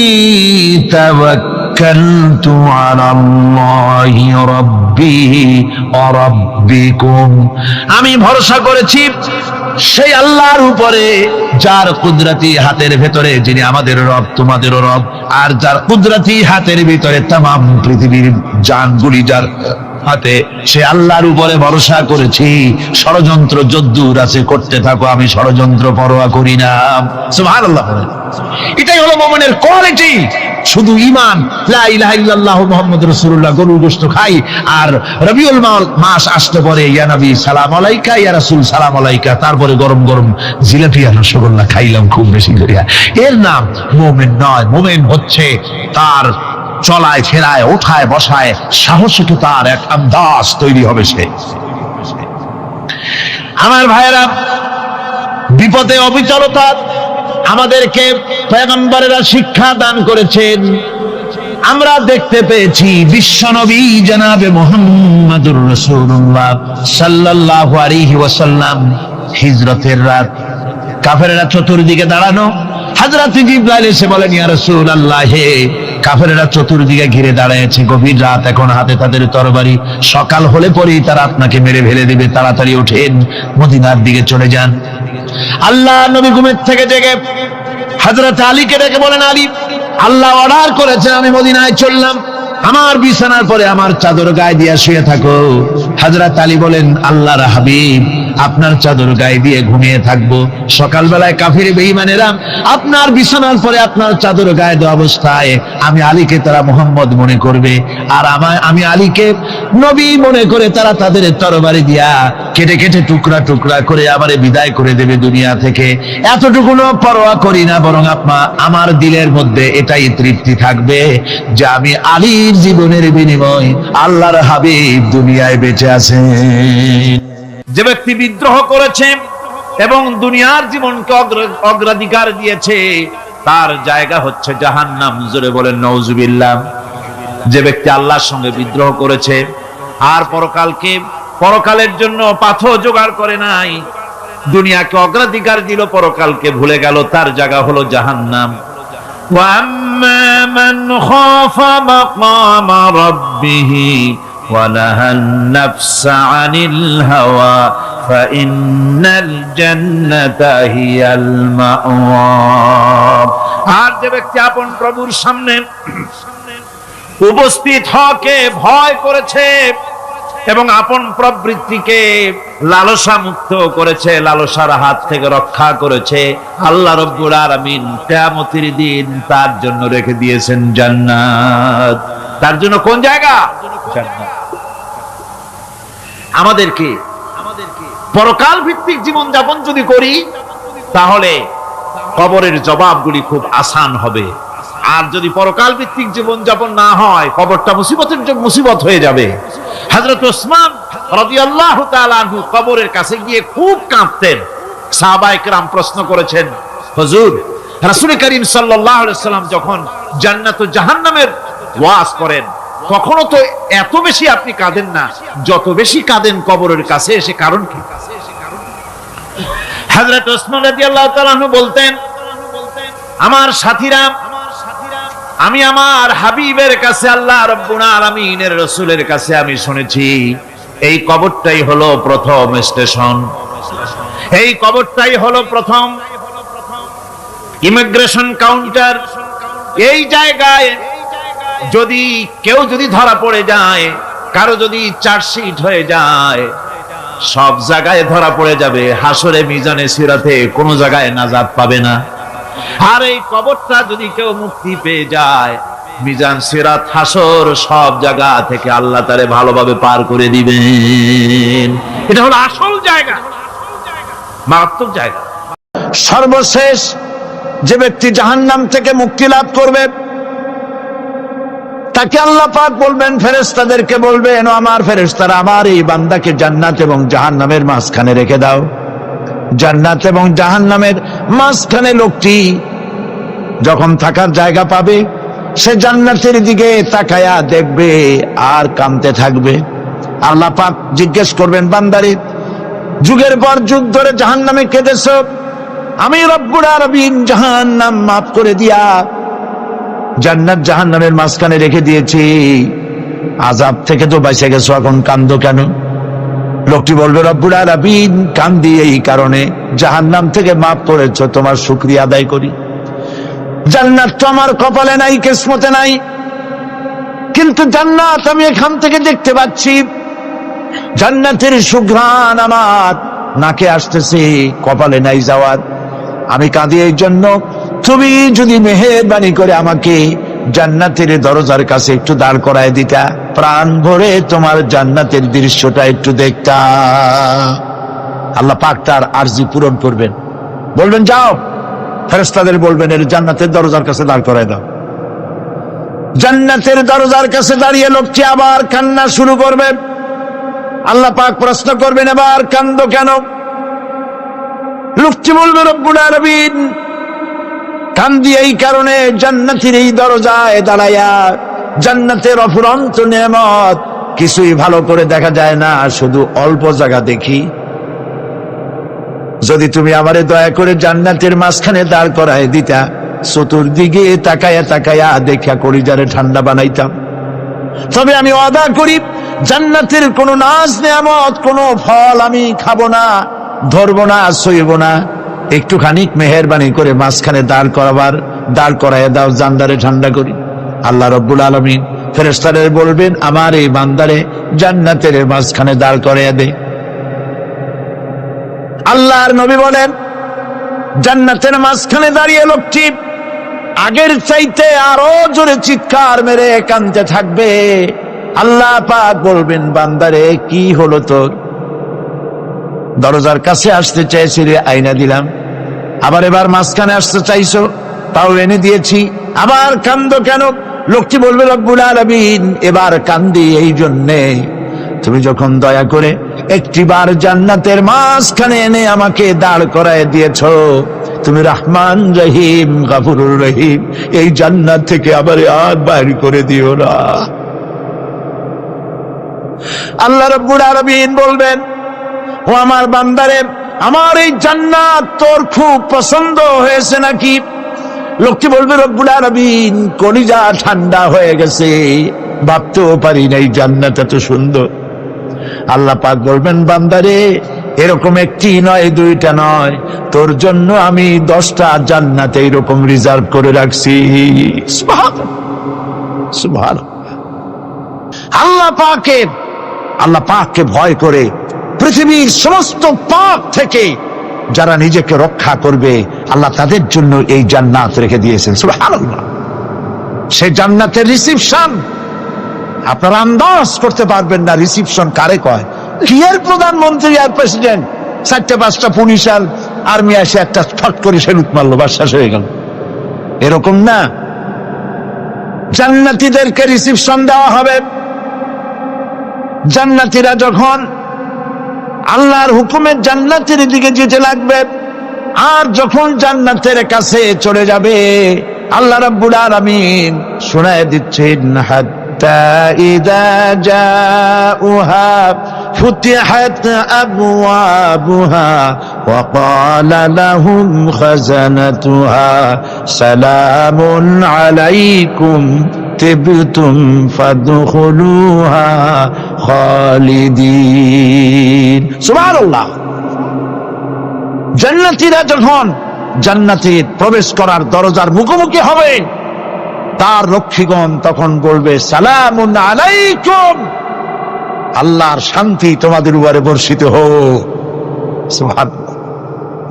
তাওয়াক্কালতু আলাল্লাহি রাব্বি ওয়া রাব্বিকুম, আমি ভরসা করেছি সেই আল্লাহর উপরে যার কুদরতি হাতের ভেতরে, যিনি আমাদের রব তোমাদেরও রব, আর যার কুদরতি হাতের ভিতরে তামাম পৃথিবীর জানগুলি যার হাতে, সে আল্লাহর উপরে ভরসা করেছি। ষড়যন্ত্র যদ্দূর আছে করতে থাকো, আমি ষড়যন্ত্র পরোয়া করি না। সুবহানাল্লাহ। এটাই হলো মুমিনের কোয়ালিটি। শুধু ঈমান, লা ইলাহা ইল্লাল্লাহ মুহাম্মাদুর রাসূলুল্লাহ, গরুর গোশত খাই, আর রবিউল মাস আসতে পরে ইয়া নবী সালাম আলাইকা, ইয়া রাসূল সালাম আলাইকা, তারপরে গরম গরম জিলাপি আর রসগোল্লা খাইলাম খুব বেশি করিয়া, এর নাম মুমিন নয়। মুমিন হচ্ছে তার চলায় ফেরায় ওঠায় বসায় সাহসিকতার এক আন্দাজ তৈরি হবে সে। আমার ভাইয়েরা, বিপদে অবিচলতা আমাদেরকে পয়গম্বরেরা শিক্ষা দান করেছেন। আমরা দেখতে পেয়েছি বিশ্বনবী জনাবে মুহাম্মদুর রাসূলুল্লাহ সাল্লাল্লাহু আলাইহি ওয়াসাল্লাম হিজরতের রাত, কাফেররা চতুর্দিকে দাঁড়ানো, হযরত জিবরাইল এসে বলেন, ইয়া রাসূলুল্লাহ, হে কাফেররা চতুর্দিকে ঘিরে দাঁড়িয়েছে, গভীর রাত, এখন হাতে তাদের তরবারি, সকাল হলে পরেই তারা আপনাকে মেরে ফেলে দিবে, তাড়াতাড়ি ওঠেন, মদিনার দিকে চলে যান। আল্লাহ নবী ঘুমের থেকে জেগে হযরত আলীকে ডেকে বলেন, আলী, আল্লাহ অর্ডার করেছেন, আমি মদিনায় চললাম, আমার বিছানার পরে আমার চাদর গায়ে দিয়ে শুয়ে থাকো। হযরত আলী বলেন, আল্লাহর হাবিব, আপনার চাদর গায়ে দিয়ে ঘুমিয়ে থাকবো, সকালবেলায় কাফির বেঈমানেরা আপনার বিছানার পরে আপনার চাদর গায়ে দেওয়া অবস্থায় আমি আলীকে তারা মুহাম্মদ মনে করবে, আর আমি আলীকে নবী মনে করে তারা তাদের তরবারি দিয়া কেটে কেটে টুকরা টুকরা করে আমারে বিদায় করে দেবে দুনিয়া থেকে। এতটুকুনো পরোয়া করি না, বরং আমার দিলের মধ্যে এটাই তৃপ্তি থাকবে যে আমি আলীর জীবনের বিনিময় আল্লাহর হাবিব দুনিয়ায় বেঁচে আছেন। যে ব্যক্তি বিদ্রোহ করেছে এবং দুনিয়ার জীবনকে অগ্রাধিকার দিয়েছে, তার জায়গা হচ্ছে জাহান্নাম। জোরে বলেন নাউজুবিল্লাহ। যে ব্যক্তি আল্লাহর সঙ্গে বিদ্রোহ করেছে আর পরকালের জন্য পাথর জোগাড় করে নাই, দুনিয়াকে অগ্রাধিকার দিল, পরকালকে ভুলে গেল, তার জায়গা হলো জাহান্নাম। ওয়া আম্মা মান খাফা মাকাম রাব্বিহি ونهى النفس عن الهوى فإن الجنة هي المأوى। আর যে ব্যক্তি আপন প্রভুর সামনে উপস্থিত হকে ভয় করেছে এবং আপন প্রবৃত্তিকে লালসা মুক্ত করেছে, লালসার হাত থেকে রক্ষা করেছে, আল্লাহ রব্বুল আলামিন কিয়ামতের দিন তার জন্য রেখে দিয়েছেন জান্নাত। তার জন্য কোন জায়গা? জান্নাত। আমাদেরকে পরকাল ভিত্তিক জীবন যাপন যদি করি তাহলে কবরের জবাবগুলি খুব আসান হবে। আর যদি পরকাল ভিত্তিক জীবন যাপন না হয় কবরটা মুসিবত হয়ে যাবে। হযরত ওসমান রাদিয়াল্লাহু তাআলা আনহু কবরের কাছে গিয়ে খুব কাঁদতেন। সাহাবায়ে কেরাম প্রশ্ন করেছেন, হুজুর, রাসূল করিম সাল্লাল্লাহু আলাইহি ওয়াসাল্লাম যখন জান্নাত ও জাহান্নামের ওয়াজ করেন কখনো তো এত বেশি আপনি কাঁদেন না, যত বেশি কাঁদেন কবরের কাছে এসে, কারণ কি? হযরত ওসমান রাদিয়াল্লাহু তাআলা আনহু বলতেন, আমার সাথীরা, আমি আমার হাবিবের কাছে, আল্লাহ রাব্বুল আলামিনের রাসূলের কাছে আমি শুনেছি এই কবরটাই হলো প্রথম স্টেশন, এই কবরটাই হলো প্রথম ইমিগ্রেশন কাউন্টার। এই জায়গায় যদি কেউ ধরা পড়ে যায়, কারো যদি চার্জশিট হয়ে যায়, সব জায়গায় ধরা পড়ে যাবে, হাসরে মিজানে সিরাতে কোনো জায়গায় নাজাত পাবে না। আর এই কবরটা যদি কেউ মুক্তি পেয়ে যায়, মিজান সিরাত হাসর সব জায়গা থেকে আল্লাহ তারে ভালোভাবে পার করে দিবেন। এটা হলো আসল জায়গা, মারাত্মক জায়গা। সর্বশেষ যে ব্যক্তি জাহান্নাম থেকে মুক্তি লাভ করবে তাকে আল্লাহ পাক বলবেন, ফেরেশতাদেরকে বলবেন, ও আমার ফেরেশতারা, আমার এই বান্দাকে জান্নাত এবং জাহান্নামের মাঝখানে রেখে দাও। জান্নাত এবং জাহান্নামের মাঝখানে লোকটি যখন থাকার জায়গা পাবে সে জান্নাতের দিকে তাকায়া দেখবে আর কাঁদতে থাকবে। আল্লাহ পাক জিজ্ঞেস করবেন, বান্দারে, যুগের পর যুগ ধরে জাহান্নামে কেঁদেছ, আমি রব্বুল আলামিন জাহান্নাম মাফ করে দিয়া জান্নাত জাহান্নামের মাঝখানে রেখে দিয়েছি, আযাব থেকে তো বেঁচে গেছো, এখন কান্দো কেন? লোকটি বলবে, রব্বুল আলামিন, কান্দি এই কারণে, জাহান্নাম থেকে মাফ করেছো, তোমার শুকরিয়া আদায় করি। জান্নাত তো আমার কপালে নাই, কিসমতে নাই, কিন্তু জান্নাত আমি এখান থেকে দেখতে পাচ্ছি, জান্নাতের সুঘ্রাণ আমার নাকে আসতেছে, কপালে নাই যাওয়ার। আমি কাঁদি এই জন্য, তুমি যদি মেহেরবানি করে আমাকে জান্নাতের দরজার কাছে একটু দাঁড় করায় দিতা, প্রাণ ভরে তোমার জান্নাতের দৃশ্যটা একটু দেখতা। আল্লাহ পাক তার আরজি পূরণ করবেন, বলবেন, যাও, ফেরেশতাদের বলবেন, এর জান্নাতের দরজার কাছে দাঁড় করায় দাও। জান্নাতের দরজার কাছে দাঁড়িয়ে লোকটি আবার কান্না শুরু করবে। আল্লাহ পাক প্রশ্ন করবেন, এবার কান্দো কেন? লোকটি বলবে, রব্বুল আলামিন, কান্দি এই কারণে, জান্নাতের এই দরজায় দাঁড়ায়া জান্নাতের অফুরন্ত নেয়ামত কিছুই ভালো করে দেখা যায় না, শুধু অল্প জায়গা দেখি। যদি তুমি আমারে দয়া করে জান্নাতের মাঝখানে দাঁড় করায় দিতা, চতুর্দিকে তাকায়া তাকায়া দেখা কলিজারে ঠান্ডা বানাইতাম। তবে আমি ওয়াদা করি, জান্নাতের কোন নাজ নেয়ামত, কোন ফল আমি খাবো না, ধরবো না, সইব না। একটুখানি মেহেরবানি করে মাঝখানে দাঁড় করাইয়া দাও, জান্নারে ঠান্ডা করি। আল্লাহ রব্বুল আলামিন ফেরেশতাদের বলবেন, আমার এই বান্দারে জান্নাতের মাঝখানে দাঁড় করাইয়া দে। আল্লাহর নবী বলেন, জান্নাতের মাঝখানে দাঁড়িয়ে লোকটি আগের চাইতে আরো জোরে চিৎকার মেরে কাঁদতে থাকবে। আল্লাহ পাক বলবেন, বান্দারে, কি হলো তোর? দরজার কাছে আসতে চাইছিলে, আইনা দিলাম। আবার এবার মাঝখানে আসতে চাইছো, তাও এনে দিয়েছি, আবার কান্দো কেন? লোকটি বলবে, রব্বুল আলামিন, এবার কান্দি এই জন্যে, তুমি যখন দয়া করে একটিবার জান্নাতের মাঝখানে এনে আমাকে দাঁড় করায় দিয়েছো, তুমি রহমান রহিম গফুরুর রহিম, এই জান্নাত থেকে আবার আর বাইর করে দিও না। আল্লাহ রাব্বুল আলামিন বলবেন, ও আমার বান্দারে, আমার এই জান্নাত তোর খুব পছন্দ হয়েছে নাকি? লোকটি বলবে, রব্বুল আলামিন, কলিজা ঠান্ডা হয়ে গেছে, ভাবতেও পারি নাই জান্নাত এত সুন্দর। আল্লাহ পাক বলবেন, বান্দারে এরকম একটি নয়, দুইটা নয়, তোর জন্য আমি 10টা জান্নাত এইরকম রিজার্ভ করে রাখছি। সুবহানাল্লাহ, সুবহানাল্লাহ। আল্লাহ পাককে ভয় করে পৃথিবীর সমস্ত পাপ থেকে যারা নিজেকে রক্ষা করবে, আল্লাহ তাদের জন্য এই জান্নাত রেখে দিয়েছেন। সুবহানাল্লাহ। সেই জান্নাতের রিসিপশন আপনারা আন্দাজ করতে পারবেন না। রিসিপশন কারে কয়? কি এর প্রধানমন্ত্রী আর প্রেসিডেন্ট, 4-5টা পুলিশ আর আর্মি এসে একটা ফট করে সেলুট মারলো, বাস শেষ হয়ে গেল, এরকম না। জান্নাতীদেরকে রিসিপশন দেওয়া হবে। জান্নাতীরা যখন আল্লাহর হুকুমে জান্নাতের দিকে যেতে লাগবে, আর যখন জান্নাতের কাছে চলে যাবে, আল্লাহ রাব্বুল আলামিন শোনায় দিচ্ছেন, হাত্তা ইযা জাউহা ফুতিহাত আবওয়াবুহা ওয়া ক্বালা লাহুম খাজানাতুহা সালামুন আলাইকুম তিবতুম ফাদখুলুহা খালিদিন। সুবহানাল্লাহ। জান্নাতীরা যখন জান্নাতে প্রবেশ করার দরজার মুখোমুখি হবে, তার রক্ষীগণ তখন বলবে, সালামুন আলাইকুম, আল্লাহর শান্তি তোমাদের উপরে বর্ষিত হোক। সুবহানাল্লাহ।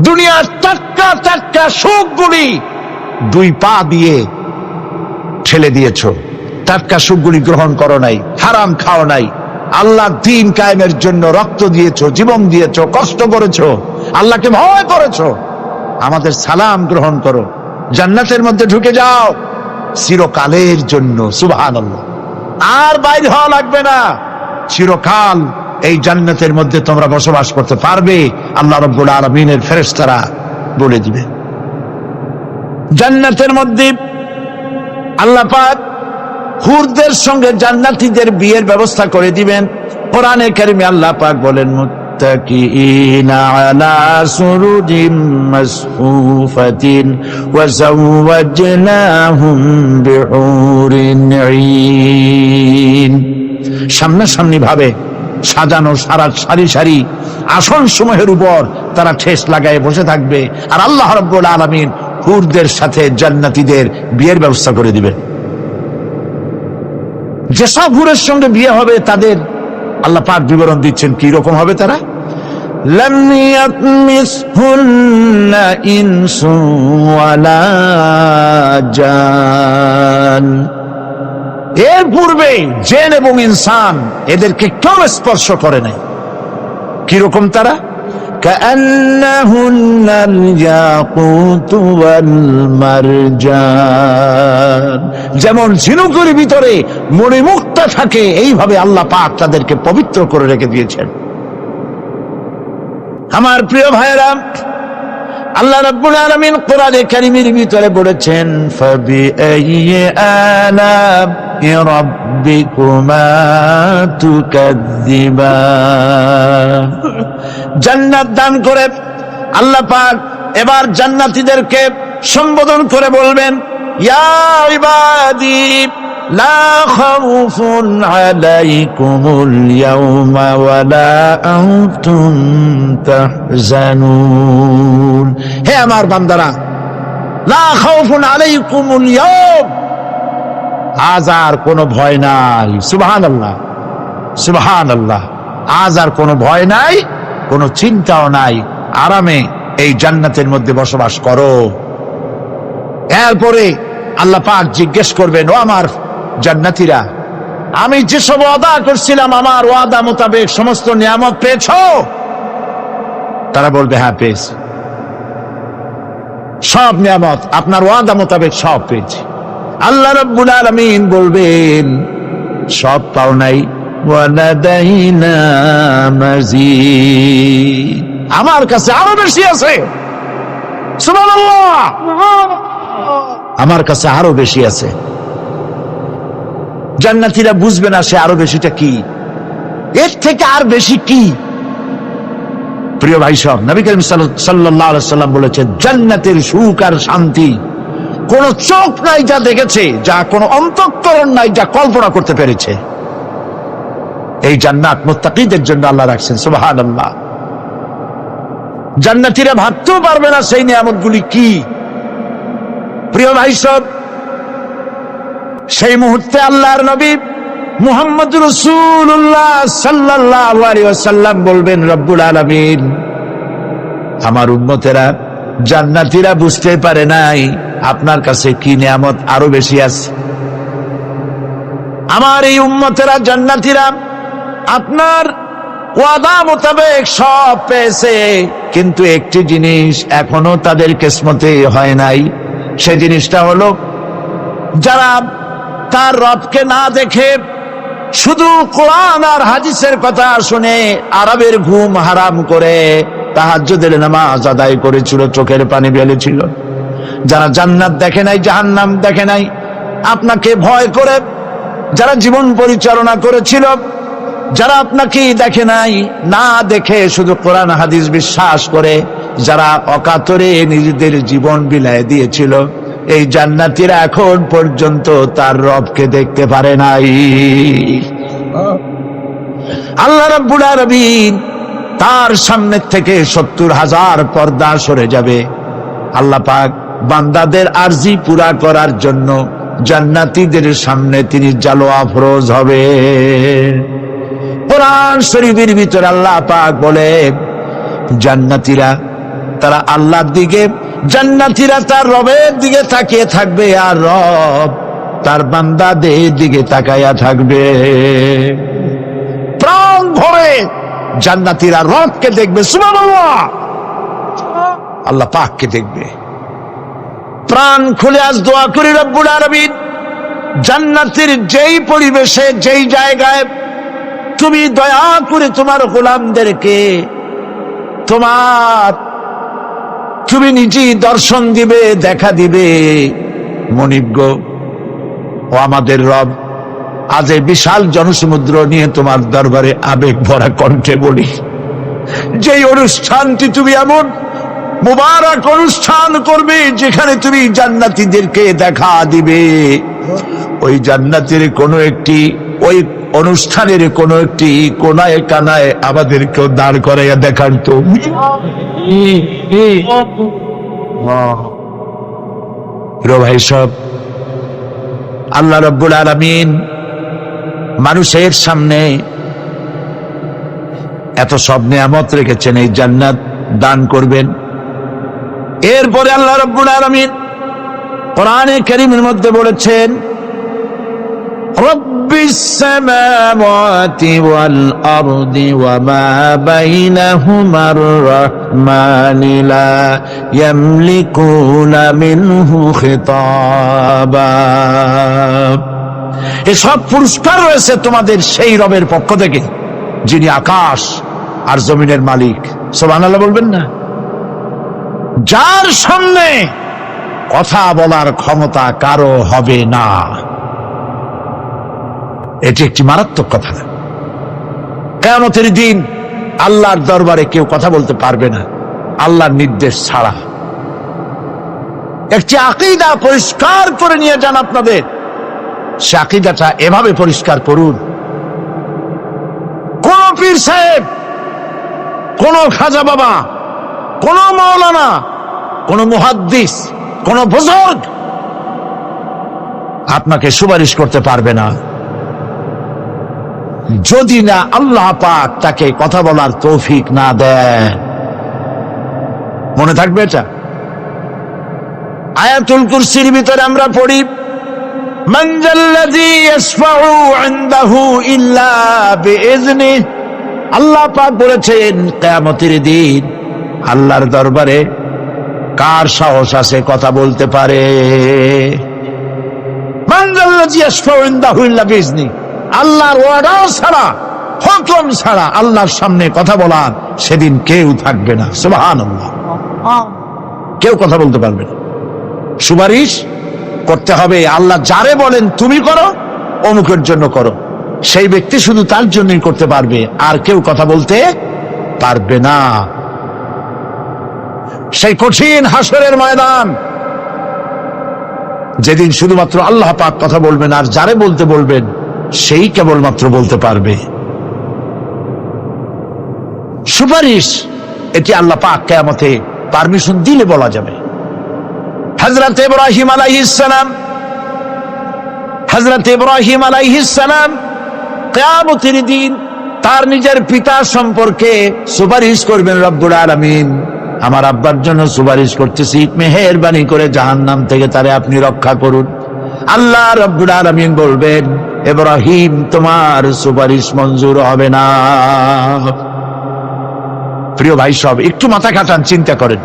দুনিয়ার টাটকা টাটকা সুখগুলি 2 পা দিয়ে ঠেলে দিয়েছো, টাটকা সুখগুলি গ্রহণ করো নাই, হারাম খাও নাই, আল্লাহর দ্বীন কায়েমের জন্য রক্ত দিয়েছো, জীবন দিয়েছো, কষ্ট করেছো, আল্লাহকে ভয় করেছো। আমাদের সালাম গ্রহণ করো, জান্নাতের মধ্যে ঢুকে যাও চিরকালের জন্য। সুবহানাল্লাহ। আর বাইরে হওয়া লাগবে না, চিরকাল এই জান্নাতের মধ্যে তোমরা বসবাস করতে পারবে, আল্লাহ রাব্বুল আলামিনের ফেরেশতারা বলে দিবে। জান্নাতের মধ্যে আল্লাহ পাক হুরদের সঙ্গে জান্নাতীদের বিয়ের ব্যবস্থা করে দিবেন। কোরআনে কারিমে আল্লাহ পাক বলেন, মুত্তাকিইনা আলা সুরুজিম মাসফুফাতিন ওয়া যাওয়াজনাহুম বিহুরিন ঈন। সামনাসামনি ভাবে সাজানো সারি সারি আসন সমূহের উপর তারা ঠেস লাগায় বসে থাকবে, আর আল্লাহ রাব্বুল আলামিন হুরদের সাথে জান্নাতীদের বিয়ের ব্যবস্থা করে দিবেন। যেসব হুরের সঙ্গে বিয়ে হবে তাদের আল্লাহ পাক বিবরণ দিচ্ছেন কি রকম হবে তারা। লাম ইয়াতমিসহুন্না ইনসু ওয়ালা জান। এর পূর্বে জিন এবং ইনসান এদেরকে কেউ স্পর্শ করে নাই। কি রকম তারা? কাআন্নাহুন্নাল ইয়াকুতু ওয়াল মারজান। যেমন ঝিনুকের ভিতরে মণিমুক্তা থাকে, এইভাবে আল্লাহ পাক তাদেরকে পবিত্র করে রেখে দিয়েছেন। আমার প্রিয় ভাইরা, আল্লাহ রাব্বুল আলামিন কোরআনে কারীমের ভিতরে বলেছেন, ফাবিআইয়ি আলা'i রাব্বিকুমা তুকাযযিবান। জান্নাত দান করে আল্লাহ পাক এবার জান্নাতীদেরকে সম্বোধন করে বলবেন, ইয়া ইবাদি লা খাউফুন আলাইকুমুল ইয়াওমা ওয়ালা আনতুম তাহজানুন। হে আমার বান্দারা, লা খাউফুন আলাইকুমুল ইয়াওম, আজ আর কোনো ভয় নাই। সুবহানাল্লাহ, সুবহানাল্লাহ। আজ আর কোনো ভয় নাই, কোনো চিন্তাও নাই, আরামে এই জান্নাতের মধ্যে বসবাস করো। এরপরে আল্লাহ পাক জিজ্ঞেস করবেন, ও আমার জান্নাতীরা, আমি যেসব ওয়াদা করছিলাম আমার ওয়াদা মোতাবেক সমস্ত নিয়ামত পেয়েছো? তারা বলবে, হ্যাঁ পেয়েছি, সব নিয়ামত আপনার ওয়াদা মোতাবেক সব পেয়েছি। আল্লাহ রাব্বুল আলামিন বলবেন, সব পাও নাই, ওয়ালাদাইনা মাজিদ, আমার কাছে আরো বেশি আছে। সুবহানাল্লাহ, আমার কাছে আরো বেশি আছে। জান্নাতীরা বুঝবে না সে আরো বেশিটা কি, এর থেকে আর বেশি কি। প্রিয় ভাই সব, নবী করিম সাল্লাল্লাহু আলাইহি সাল্লাম বলেছেন, জান্নাতের সুখ আর শান্তি কোন চোখ নাই যা দেখেছে, যা কোন অন্তঃকরণ নাই যা কল্পনা করতে পেরেছে। এই জান্নাত মুত্তাকিদের জন্য আল্লাহ রাখছেন। সুবহানাল্লাহ। জান্নাতীরা ভাবতেও পারবে না সেই নিয়ামতগুলি কি। প্রিয় ভাই সব, সেই মুহূর্তে আল্লাহর নবী মুহাম্মদ রাসূলুল্লাহ সাল্লাল্লাহু আলাইহি ওয়াসাল্লাম বলবেন, রব্বুল আলামিন, আমার উম্মতেরা জান্নাতীরা বুঝতে পারে নাই আপনার কাছে কি নিয়ামত আরো বেশি আছে। আমার এই উম্মতেরা জান্নাতীরা আপনার ওয়াদা মোতাবেক সব পেয়েছে, কিন্তু একটি জিনিস এখনো তাদের কিসমতে হয় নাই। সেই জিনিসটা হলো, যারা তার রবকে না দেখে শুধু কোরআন আর হাদিসের কথা শুনে আরবের ঘুম হারাম করে তাহাজ্জুদের নামাজ আদায় করেছিল, চোখের পানি ফেলেছিল, যারা জান্নাত দেখে নাই, জাহান্নাম দেখে নাই, আপনাকে ভয় করে যারা জীবন পরিচালনা করেছিল, যারা আপনাকে দেখে নাই, না দেখে শুধু কোরআন হাদিস বিশ্বাস করে যারা অকাতরে নিজেদের জীবন বিলায় দিয়েছিল, এই জান্নাতীরা এখন পর্যন্ত তার রবকে দেখতে পারে নাই। আল্লাহ রাব্বুল আলামিন তার সামনে থেকে 70,000 পর্দা সরে যাবে। আল্লাহ পাক বান্দাদের আরজি পুরা করার জন্য জান্নাতীদের সামনে তিনি জালোয়া ফরোজ হবে। কোরআন শরীফের ভিতরে আল্লাহ পাক বলে, জান্নাতীরা তারা আল্লাহর দিকে, জান্নাতীরা তার রবের দিকে তাকিয়ে থাকবে, আর রব তার বান্দাদের দিকে তাকাইয়া থাকবে। প্রাণ ভরে জান্নাতীরা রবকে দেখবে, সুবহানাল্লাহ, আল্লাহ পাককে দেখবে। প্রাণ খুলে আজ দোয়া করি, রব্বুল আলামিন, জান্নাতের যেই পরিবেশে, যেই জায়গায় তুমি দয়া করে তোমার গোলামদেরকে তুমি নিজেই দর্শন দিবে, দেখা দিবে। মনিব গো, ও আমাদের রব, আজ এই বিশাল জনসমুদ্র নিয়ে তোমার দরবারে আবেগ ভরা কণ্ঠে বলি, যেই অনুষ্ঠানটি তুমি এমন মুবারক অনুষ্ঠান করবে যেখানে তুমি জান্নাতীদেরকে দেখা দিবে, ওই জান্নাতের কোনো একটি, ওই অনুষ্ঠানের কোনো একটি কোনায় কানায় আমাদেরকেও দাঁড় করাইয়া দেখান তো। ভাই সব, আল্লাহ রাব্বুল আলামিন মানুষের সামনে এত সব নিয়ামত রেখেছেন, এই জান্নাত দান করবেন। এরপরে আল্লাহ রাব্বুল আলামিন কোরআনে কারীমের মধ্যে বলেছেন, রব্বিস সামাওয়াতি ওয়াল আরদি ওয়া মা বাইনাহুমার রাহমানি লা ইয়ামলিকুনা মিনহু খিতাবা। এসব পুরস্কার রয়েছে তোমাদের সেই রবের পক্ষ থেকে যিনি আকাশ আর জমিনের মালিক। সুবহানাল্লাহ বলবেন না? যার সামনে কথা বলার ক্ষমতা কারো হবে না। এটি একটি মারাত্মক কথা। কিয়ামতের দিন আল্লাহর দরবারে কেউ কথা বলতে পারবে না আল্লাহর নির্দেশ ছাড়া। একটি আকীদা পরিষ্কার করে নিয়ে যান আপনাদের, সে আকীদাটা এভাবে পরিষ্কার করুন, কোন পীর সাহেব, কোন খাজা বাবা, কোন মাওলানা, কোন মুহাদ্দিস, কোন বুজুর্গ আপনাকে সুপারিশ করতে পারবে না যদি না আল্লাহ পাক তাকে কথা বলার তৌফিক না দেয়। মনে থাকবে এটা। আয়াতুল কুরসির ভিতরে আমরা পড়ি, মান যাল্লাযী ইয়াশফাউ ইনদাহু ইল্লা বিইজনিহি। আল্লাহ পাক বলেছেন কিয়ামতের দিন আল্লাহর দরবারে কার সাহস আছে কথা বলতে পারে। মান যাল্লাযী ইয়াশফাউ ইনদাহু ইল্লা বিইজনিহি, আল্লাহর অর্ডার ছাড়া, হুকুম ছাড়া আল্লাহর সামনে কথা বলার সেদিন কেউ থাকবে না। সুবহানাল্লাহ, কেউ কথা বলতে পারবে না। সুপারিশ করতে হবে আল্লাহ যারে বলেন তুমি করো, অমুকের জন্য করো, সেই ব্যক্তি শুধু তার জন্যই করতে পারবে, আর কেউ কথা বলতে পারবে না। সেই কঠিন হাসরের ময়দান যেদিন শুধুমাত্র আল্লাহ পাক কথা বলবেন, আর যারে বলতে বলবেন সেই কেবলমাত্র বলতে পারবে। সুপারিশ এটি আল্লাহ পাক কিয়ামতে পারমিশন দিলে বলা যাবে। হযরত ইব্রাহিম আলাইহিস সালাম কিয়ামতের দিন তার নিজের পিতা সম্পর্কে সুপারিশ করবেন। রব্বুল আলামিন, আমার আব্বার জন্য সুপারিশ করতেছি, মেহেরবানি করে জাহান্নাম থেকে তারে আপনি রক্ষা করুন। আল্লাহ রব্বুল আলামিন বলবেন, ইব্রাহিম তোমার সুপারিশ মঞ্জুর হবে না। প্রিয় ভাই সব, একটু মাথা খাটান, চিন্তা করেন।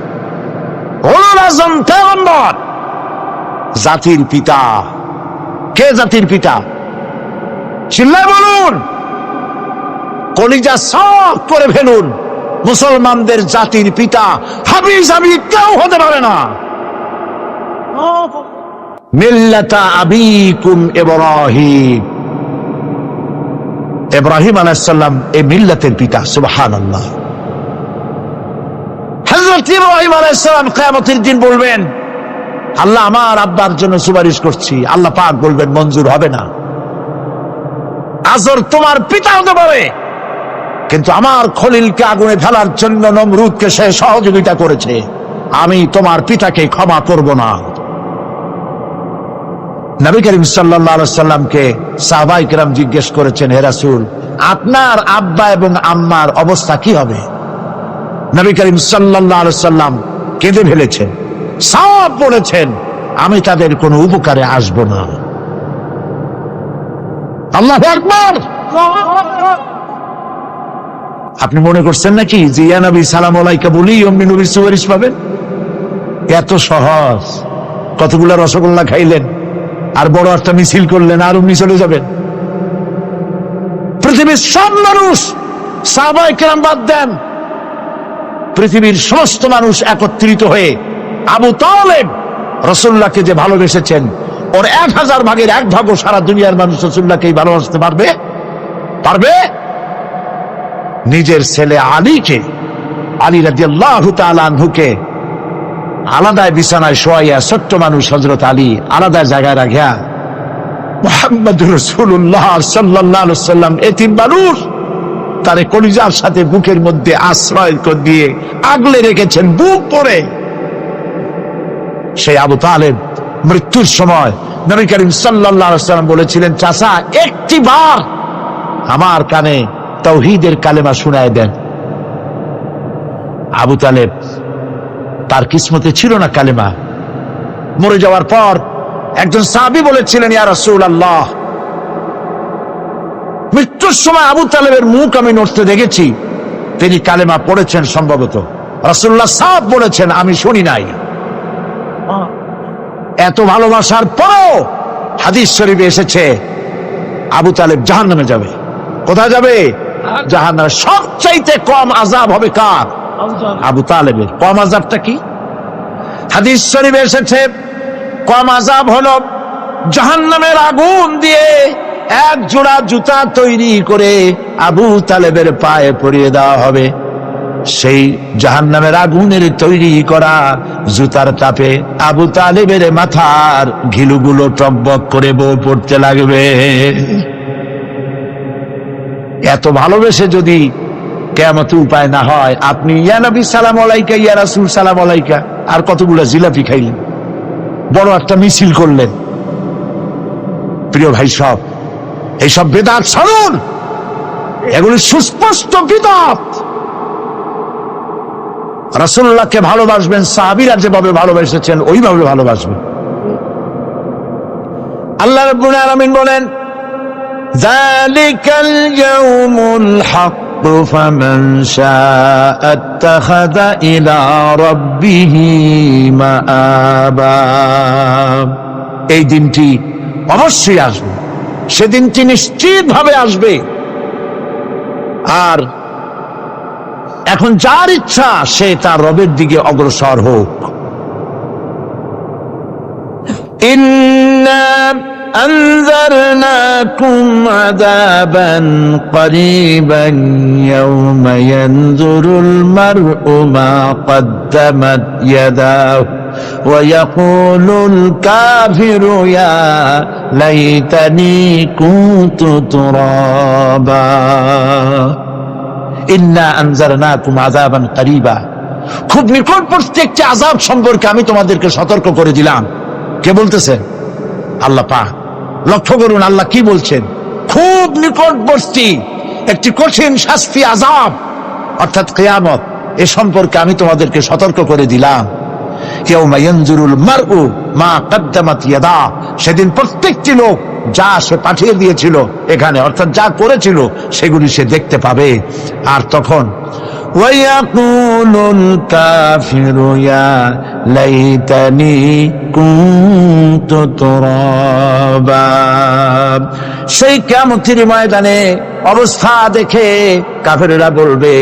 উলুল আযম পয়গম্বর, জাতির পিতা। কে জাতির পিতা? চিল্লায় বলুন, কলিজা সাফ করে ফেলুন। মুসলমানদের জাতির পিতা হাবিজ কেউ হতে পারে না। মিল্লাতা আবিকুম ইব্রাহিম, ইব্রাহিম আলাইহিস সালাম এই মিল্লাতের পিতা। সুবহানাল্লাহ। হযরত ইব্রাহিম আলাইহিস সালাম কিয়ামতের দিন বলবেন, আল্লাহ আমার আব্বার জন্য সুপারিশ করছি। আল্লাহ পাক বলবেন, মঞ্জুর হবে না। আজর তোমার পিতা হতে পারে, কিন্তু আমার খলিলকে আগুনে ফেলার জন্য নমরুদকে সে সহযোগিতা করেছে, আমি তোমার পিতাকে ক্ষমা করব না। নবী করিম সাল্লাল্লাহু আলাইহি সাল্লামকে সাহাবায়ে কেরাম জিজ্ঞেস করেছেন, হে রাসূল, আপনার আব্বা এবং আম্মার অবস্থা কি হবে? নবী করিম সাল্লাল্লাহু আলাইহি সাল্লাম কেঁদে ফেলেছেন, সব বলেছেন, আমি তাদের কোনো উপকারে আসব না। আল্লাহু আকবার। আপনি মনে করছেন নাকি যে ইয়া নবী সালাম আলাইকা বলি অমনি নবীর সুপারিশ পাবেন? এত সহজ। কতগুলা রসগোল্লা খাইলেন আর বড় একটা মিছিল করলেন আর অমনি চলে যাবেন? পৃথিবীর সব মানুষ, সাহাবায়ে কেরাম বাদ দেন, পৃথিবীর সমস্ত মানুষ একত্রিত হয়ে আবু তালেব রাসূলুল্লাহকে যে ভালোবেসেছেন, ওর 1000 ভাগের 1 ভাগও সারা দুনিয়ার মানুষ রাসূলুল্লাহকেই ভালোবাসতে পারবে? পারবে? নিজের ছেলে আলীকে, আলী রাদিয়াল্লাহু তাআলা আনহুকে আলাদা বিছানায় শোয়াইয়া, ছোট্ট মানুষ হযরত আলী আলাদা জায়গায় রাখিয়া মুহাম্মদুর রাসূলুল্লাহ সাল্লাল্লাহু আলাইহি ওয়াসাল্লাম এতিম মানুষ তারে কলিজার সাথে বুকের মধ্যে আশ্রয় দিয়ে আগলে রেখেছেন বুক পড়ে। সেই আবু তালেব মৃত্যুর সময় নবী করিম সাল্লাল্লাহু আলাইহি ওয়াসাল্লাম বলেছিলেন, চাচা একটিবার আমার কানে তাওহীদের কালেমা শোনায় দেন। আবু তালেব, তার কিসমতে ছিল না কালেমা। মরে যাওয়ার পর একজন সাহাবী বলেছিলেন, ইয়া রাসূলুল্লাহ, মৃত্যুর সময় আবু তালেবের মুখ আমি নড়তে দেখেছি, তিনি কালেমা পড়েছেন সম্ভবত। রাসূলুল্লাহ সাহেব বলেছেন, আমি শুনি নাই। এত ভালোবাসার পরও হাদিস শরীফে এসেছে আবু তালেব জাহান্নামে যাবে। কোথায় যাবে? জাহান্নামে। সবচাইতে কম আযাব হবে কার? আবু তালেবের। কম আযাবটা কি? হাদিস শরীফে এসেছে কম আযাব হলো জাহান্নামের আগুন দিয়ে 1 জোড়া জুতা তৈরি করে আবু তালেবের পায়ে পরিয়ে দেওয়া হবে। সেই জাহান্নামের আগুনের তৈরি করা জুতার তাপে আবু তালেবের মাথার ঘিলুগুলো টকবক করে বউ পড়তে লাগবে। এত ভালোবেসে যদি কিয়ামতে উপায় না হয়, আপনি ইয়া নবী সালাম আলাইকা, ইয়া রাসূল সালাম আলাইকা আর কতগুলো জিলাপি খাইলেন, বড় একটা মিছিল করলেন। প্রিয় ভাই সব, এইসব বিদআত ছাড়ুন, এগুলি সুস্পষ্ট বিদআত। রাসূলুল্লাহকে ভালোবাসবেন, সাহাবীরা যেভাবে ভালোবেসেছেন ওইভাবে ভালোবাসবেন। আল্লাহ রাব্বুল আলামিন বলেন, যালিকাল ইয়াউমুল হক ফামান শাআ আত্তাখাযা ইলা রাব্বিহি মাআবা। এই দিনটি অবশ্যই আসবে, সেদিনটি নিশ্চিতভাবে আসবে। আর এখন যার ইচ্ছা সে তার রবের দিকে অগ্রসর হোক। ইন্না আনজারনাকুম আযাবান করিবান ইয়াওমা ইয়ানজুরুল মার'উ মা কদ্দামাত ইয়াদাহু ويقول الكافر يا ليتني كنت ترابا إنا أنذرناكم عذابا قريبا খুব নিকটবর্তী একটি আযাব সম্পর্কে আমি তোমাদেরকে সতর্ক করে দিলাম। কে বলতেছেন? আল্লাহ পাক। লক্ষ্য করুন আল্লাহ কি বলছেন, খুব নিকটবর্তী একটি কঠিন শাস্তি আযাব অর্থাৎ কিয়ামত, এ সম্পর্কে আমি তোমাদেরকে সতর্ক করে দিলাম। ইয়াউমা ইয়ানজুরুল মারউ মা কদ্দামাত ইয়াদা, সেদিন প্রত্যেকটি লোক যা সে পাঠিয়ে দিয়েছিল এখানে অর্থাৎ যা করেছিল সেগুলি সে দেখতে পাবে। আর তখন ওয়ায়াকুলুল কাফিরু ইয়া লাইতানি কুনতু তুরাবা, সেই কিয়ামতের ময়দানে অবস্থা দেখে কাফেররা বলবে,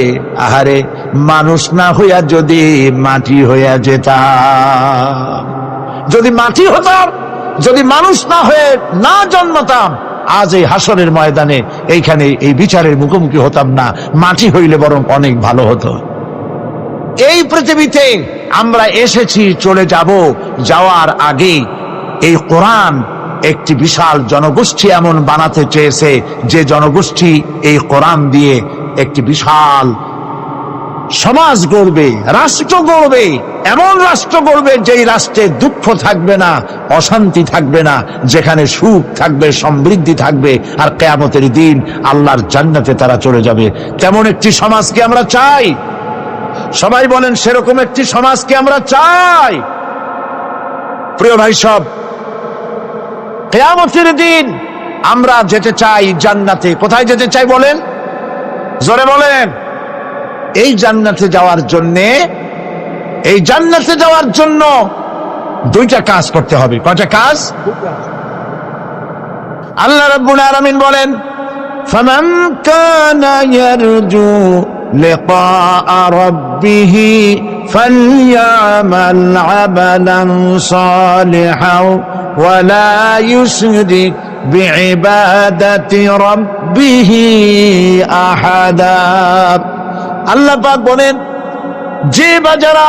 আহারে মানুষ না হইয়া যদি মাটি হইয়া যেতাম, যদি মাটি হতাম, যদি মানুষ না হয়ে না জন্মতাম, আজ এই হাসরের ময়দানে এইখানে এই বিচারের মুখোমুখি হতাম না, মাটি হইলে বরং অনেক ভালো হতো। এই পৃথিবীতে আমরা এসেছি, চলে যাব, যাওয়ার আগে এই কোরআন একটি বিশাল জনগোষ্ঠী এমন বানাতে চেয়েছে যে জনগোষ্ঠী এই কোরআন দিয়ে একটি বিশাল সমাজ গড়বে, রাষ্ট্র গড়বে, এমন রাষ্ট্র গড়বে যেই রাষ্ট্রে দুঃখ থাকবে না, অশান্তি থাকবে না, যেখানে সুখ থাকবে, সমৃদ্ধি থাকবে, আর কিয়ামতের দিন আল্লাহর জান্নাতে তারা চলে যাবে। তেমন একটি সমাজকে আমরা চাই। সবাই বলেন সেরকম একটি সমাজকে আমরা চাই। প্রিয় ভাই সব, কিয়ামতের দিন আমরা যেতে চাই জান্নাতে। কোথায় যেতে চাই বলেন? জোরে বলেন। এই জান্নাতে যাওয়ার জন্য দুইটা কাজ করতে হবে। কয়টা কাজ? আল্লাহ রাব্বুল আলামিন বলেন, ফামান কানা ইয়ারজু লিকাআ রাব্বিহি ফালইয়ামাল আমালান সালিহান ওয়া লা ইউশরিক বিইবাদাতি রাব্বিহি আহাদা। আল্লাহ পাক বলেন, যে বাজারা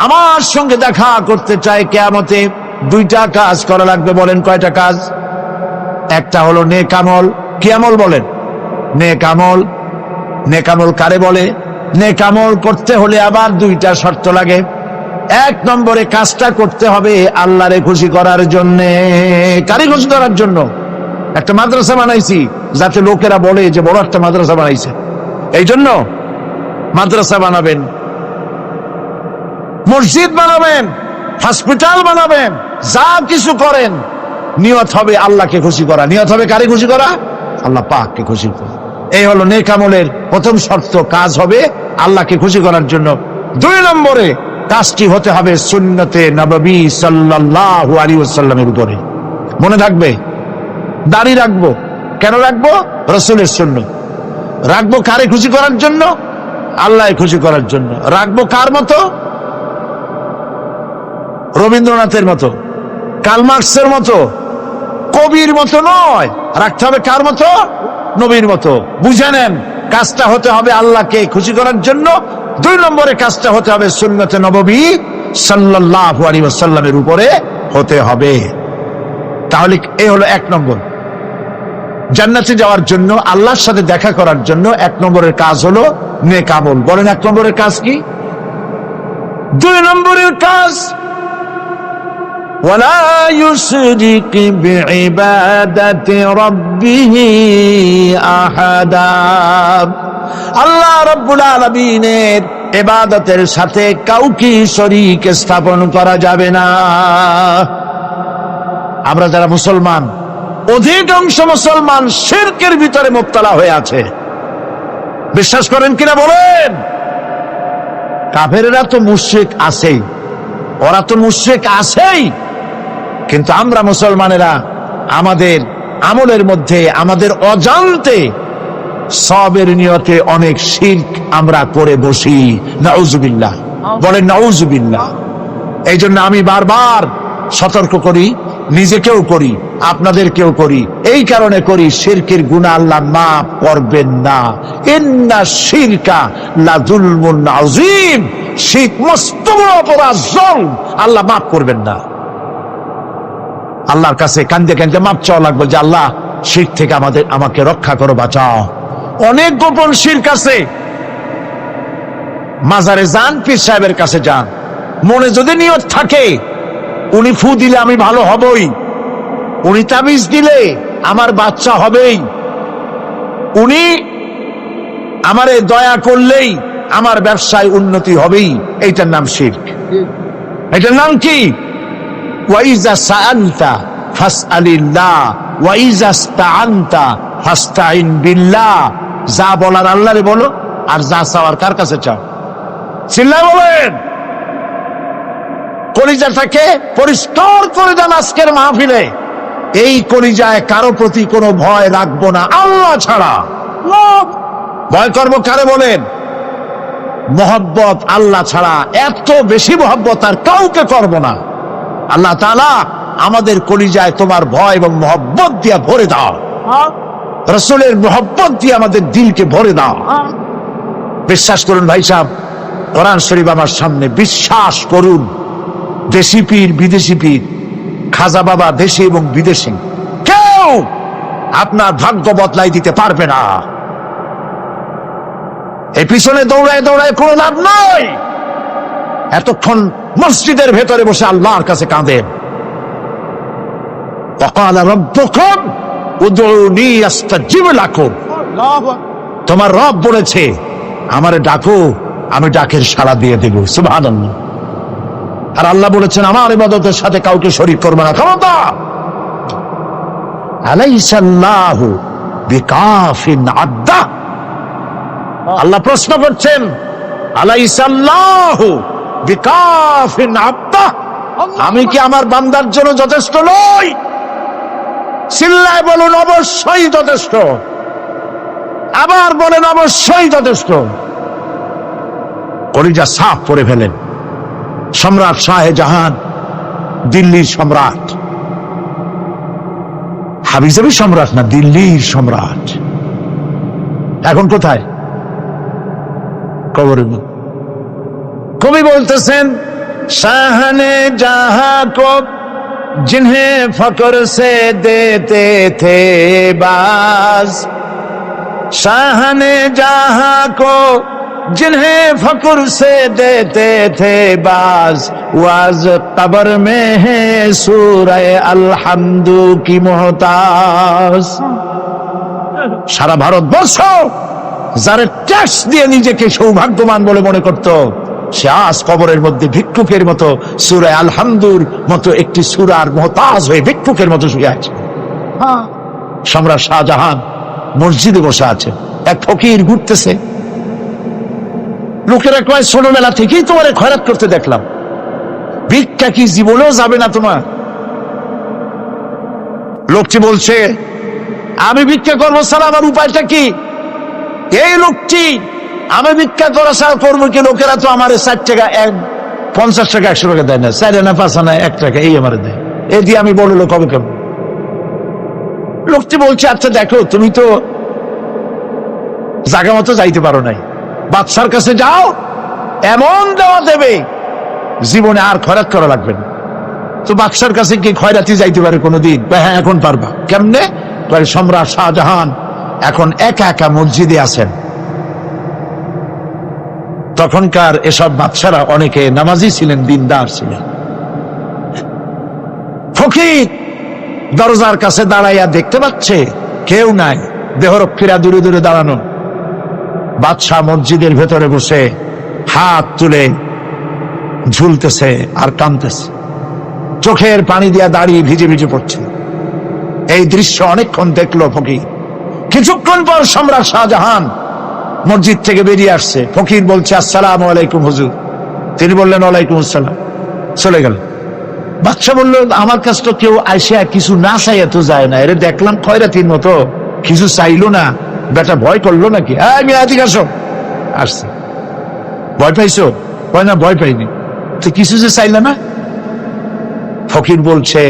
আমার সঙ্গে দেখা করতে চায় কিয়ামতে, দুইটা কাজ করা লাগবে। বলেন কয়টা কাজ? একটা হলো নেক আমল। কি আমল বলেন? নেক আমল। নেক আমল কারে বলে? নেক আমল করতে হলে আবার দুইটা শর্ত লাগে। এক নম্বরে কাজটা করতে হবে আল্লাহরে খুশি করার জন্য। কারে খুশি করার জন্য? একটা মাদ্রাসা বানাইছি যাতে লোকেরা বলে যে বড় একটা মাদ্রাসা বানাইছে, এই জন্য মাদ্রাসা বানাবেন, মসজিদ বানাবেন, হসপিটাল বানাবেন, যা কিছু করেন নিয়ত হবে আল্লাহকে খুশি করা। নিয়ত হবে কারে খুশি করা? আল্লাহ পাককে খুশি করা। এই হলো নেক আমলের প্রথম শর্ত, কাজ হবে আল্লাহকে খুশি করার জন্য। দুই নম্বরে কাজটি হতে হবে সুন্নতে নববী সাল্লাল্লাহু আলাইহি ওয়াসাল্লামের উপরে। মনে থাকবে, দাড়ি রাখবো। কেন রাখবো? রাসূলের সুন্নাত। রাখবো কারে খুশি করার জন্য? আল্লাহ খুশি করার জন্য। রাখবো কার মতো? রবীন্দ্রনাথের মতো, কার্ল মার্কসের মতো, কবির মতো নয়। রাখতে হবে কার মতো? নবীর মতো। বুঝে নেন, কাজটা হতে হবে আল্লাহকে খুশি করার জন্য। দুই নম্বরে কাজটা হতে হবে সুন্নতে নববী সাল্লাল্লাহু আলাইহি ওয়াসাল্লামের উপরে হতে হবে। তাহলে এই হলো এক নম্বর। জান্নাতে যাওয়ার জন্য, আল্লাহর সাথে দেখা করার জন্য এক নম্বরের কাজ হলো নেক আমল। বলেন এক নম্বরের কাজ কি? দুই নম্বরের কাজ ওয়ালা ইউশরিক বিইবাদাতি রাব্বিহি আহাদা। আল্লাহ রাব্বুল আলামিনের ইবাদতের সাথে কাউকে শরীক স্থাপন করা যাবে না। আমরা যারা মুসলমান, অধিকাংশ মুসলমান শিরকের ভিতরে মুবতালা হয়ে আছে। বিশ্বাস করেন কিনা বলেন? কাফেররা তো মুশরিক আছেই, ওরা তো মুশরিক আছেই, কিন্তু আমরা মুসলমানেরা আমাদের আমলের মধ্যে, আমাদের অজান্তে সবের নিয়তে অনেক শিরক আমরা করে বসি। নাউজুবিল্লাহ। বলেন নাউজুবিল্লাহ। এই জন্য আমি বারবার সতর্ক করি, নিজেকেও করি, আপনাদেরকেও করি। এই কারণে করি, শিরকের গুনাহ আল্লাহ মাফ করবেন না। ইন্না শিরকা লাযুলমুন আযীম। শিরক মস্ত বড় অপরাধ, জুলম। আল্লাহ মাফ করবেন না। আল্লাহর কাছে কান্দে কান্দে মাপ চাওয়া লাগবে যে আল্লাহ শিরক থেকে আমাকে রক্ষা করো, বাঁচাও। অনেক গোপন শিরক আছে। মাজারে যান, পীর সাহেবের কাছে যান, মনে যদি নিয়ত থাকে উনি ফু দিলে আমি ভালো হবই, উনি তাবিজ দিলে আমার বাচ্চা হবেই, উনি আমারে দয়া করলেই আমার ব্যবসায় উন্নতি হবেই, এইটার নাম শিরক। এটার নাম কি? ওয়াইজা সাআলতা ফাসআলিল্লাহ ওয়াইজা ইসতাআনতা ফাসতাইন বিল্লাহ। যা বলার আল্লাহরে বলো, আর যা চাওয়ার কার কাছে চাও? চিল্লায় বলেন। কলিজাটাকে পরিষ্কার করে দেন আজকের মাহফিলে। এই কলিজায় কারো প্রতি কোনো ভয় রাখবো না আল্লাহ ছাড়া। ভয় করবো কারে বলেন? মহব্বত আল্লাহ ছাড়া, এত বেশি মহব্বত আর কাউকে করব না। আল্লাহ তাআলা আমাদের কলিজায় তোমার ভয় এবং মহব্বত দিয়ে ভরে দাও, রাসূলের মহব্বত দিয়ে আমাদের দিলকে ভরে দাও। বিশ্বাস করুন ভাই সাহেব, কোরআন শরীফ আমার সামনে, বিশ্বাস করুন। দেশি পীর, বিদেশি পীর, খাজা বাবা দেশি এবং বিদেশি, কেউ আপনার ভাগ্য বদলাই দিতে পারবে না। এই পিছনে দৌড়ায় দৌড়ায় কোনো লাভ নাই। এতক্ষণ মসজিদের ভেতরে বসে আল্লাহর কাছে কাঁদেন। ওয়াকালা রাব্বুকুম উদউনি আস্তাজিব লাকুম। তোমার রব বলেছে আমারে ডাকো, আমি ডাকের সাড়া দিয়ে দেব। সুবহানাল্লাহ। আর আল্লাহ বলেছেন আমার ইবাদতের সাথে কাউকে শরীক করবে না। খবরদার। আলাইসাল্লাহু বিকাফিন আব্দা। আল্লাহ প্রশ্ন করছেন, আলাইসাল্লাহু বিকাফিন আব্দা, আমি কি আমার বান্দার জন্য যথেষ্ট নই? চিল্লায় বলুন অবশ্যই যথেষ্ট। আবার বলেন অবশ্যই যথেষ্ট। কলিজা সাফ করে ফেলেন। সম্রাট শাহজাহান, দিল্লির সম্রাট, হাবিজাবি সম্রাট না, দিল্লির সম্রাট। এখন কোথায়? কবরে। কবি বলতেছেন, শাহনে জাহাं को जिन्हें फक्र से देते थे बाज, शाहने जहां को जिन्हें फक्र से देते थे बाज, वाज कब्र में है सूरह अलहम्दु की मोहताज। সারা ভারতবর্ষ যারা ট্যাক্স দিয়ে নিজেকে সৌভাগ্যবান বলে মনে করত, সে আজ কবরের মধ্যে ভিক্ষুকের মতো সূরা আলহামদুর মতো একটি সূরার মুহতাজ হয়ে ভিক্ষুকের মতো শুয়ে আছে। সম্রাট শাহজাহান মসজিদে বসে আছে, এক ফকির ঘুরতেছে। লোকেরা কয় ছোটবেলা থেকেই তোমার খয়রাত করতে দেখলাম, ভিক্ষা কি জীবনেও যাবে না তোমার? লোকটি বলছে, আমি ভিক্ষা করবো ছাড়া আমার উপায়টা কি? এই লোকটি, আমি ভিক্ষা করা ছাড়া করবো কি? লোকেরা তো আমার 60 টাকা, 50 টাকা, 100 টাকা দেয় না, 4 আনা 5 আনা 1 টাকা এই আমার দেয়, এ দিয়ে আমি বড় লোক হবে কেমন? লোকটি বলছে, আচ্ছা দেখো, তুমি তো জায়গা মতো যাইতে পারো নাই, বাদশার কাছে যাও, এমন দেওয়া দেবে জীবনে আর খয়রাত করা লাগবে না। তো বাদশার কাছে কি খয়রাতি যাইতে পারে কোনোদিন? হ্যাঁ, এখন পারবা। কেমনে? সম্রাট শাহজাহান এখন একা একা মসজিদে আছেন। তখনকার এসব বাদশারা অনেকে নামাজি ছিলেন, দিনদার ছিলেন। ফকির দরজার কাছে দাঁড়াইয়া দেখতে পাচ্ছে কেউ নাই, দেহরক্ষীরা দূরে দূরে দাঁড়ানো। বাদশাহ মসজিদের ভেতরে বসে হাত তুলে ঝুলতেছে আর কাঁদতেছে, চোখের পানি দিয়া দাঁড়িয়ে ভিজে ভিজে পড়ছে। এই দৃশ্য অনেকক্ষণ দেখলো ফকির। কিছুক্ষণ পর সম্রাট শাহজাহান মসজিদ থেকে বেরিয়ে আসছে। ফকির বলছে, আসসালামু আলাইকুম হুজুর। তিনি বললেন, ওয়ালাইকুম আসসালাম। চলে গেল। বাদশা বলল, আমার কাছে তো কেউ আইসা কিছু না চাইয়া তো যায় না, এরে দেখলাম খয়রাতির মতো কিছু চাইলো না, বেটা ভয় করলো নাকি? আমি আদিক আসো। আসছে। ভয় পাইছো? না, ভয় পাইনি। তো কিছু যে চাইলে না? ফকির বলছে,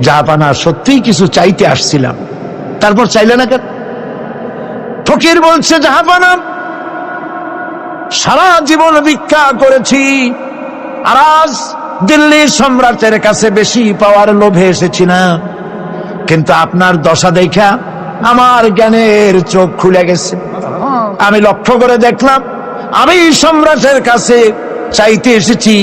জাহাপানা, সত্যিই কিছু চাইতে আসছিলাম, তারপর চাইলে না কেন? ফকির বলছে, জাহাপানা, সারা জীবন ভিক্ষা করেছি, আর আজ দিল্লির সম্রাটের কাছে বেশি পাওয়ার লোভে এসেছি না, কিন্তু আপনার দশা দেখা আমার জ্ঞানের চোখ খুলে গেছে। আমি লক্ষ্য করে দেখলাম আমি সম্রাটের কাছে চাইতে এসেছি,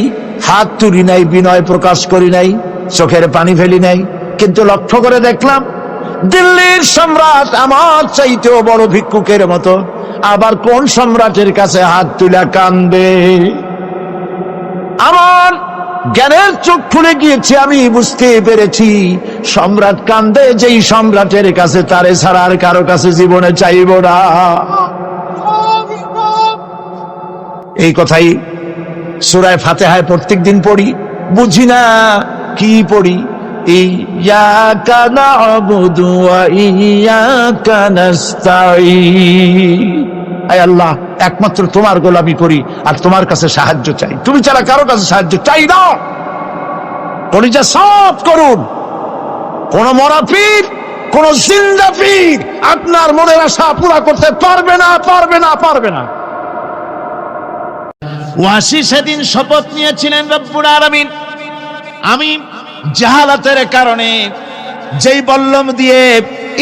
হাত তুলি নাই, বিনয় প্রকাশ করি নাই, চোখের পানি ফেলি নাই, কিন্তু লক্ষ্য করে দেখলাম দিল্লির সম্রাট আমার চাইতেও বড় ভিক্ষুকের মতো। আবার কোন সম্রাটের কাছে হাত তুলে কান্দে? আমার জ্ঞানের চোখ খুলে গিয়েছে, আমি বুঝতে পেরেছি সম্রাট কান্দে যেই সম্রাটের কাছে, তারে ছাড়া আর কারো কাছে জীবনে চাইব না। এই কথাই সূরা ফাতিহায় প্রত্যেকদিন পড়ি, বুঝি না কি পড়ি। ইয়াকা না'বুদু ওয়া ইয়াকা নাস্তাঈন। আয় আল্লাহ, একমাত্র তোমার গোলামি করি আর তোমার কাছে সাহায্য চাই, তুমি ছাড়া কারো কাছে সাহায্য চাই না। কলিজা সাফ করুন। কোন মরা পীর, কোন জিন্দা পীর আপনার মনের আশা পুরা করতে পারবে না, পারবে না, পারবে না। ওয়াসি সেদিন শপথ নিয়েছিলেন রব্বুল আলামিন, আমি জাহালাতের কারণে যেই বল্লম দিয়ে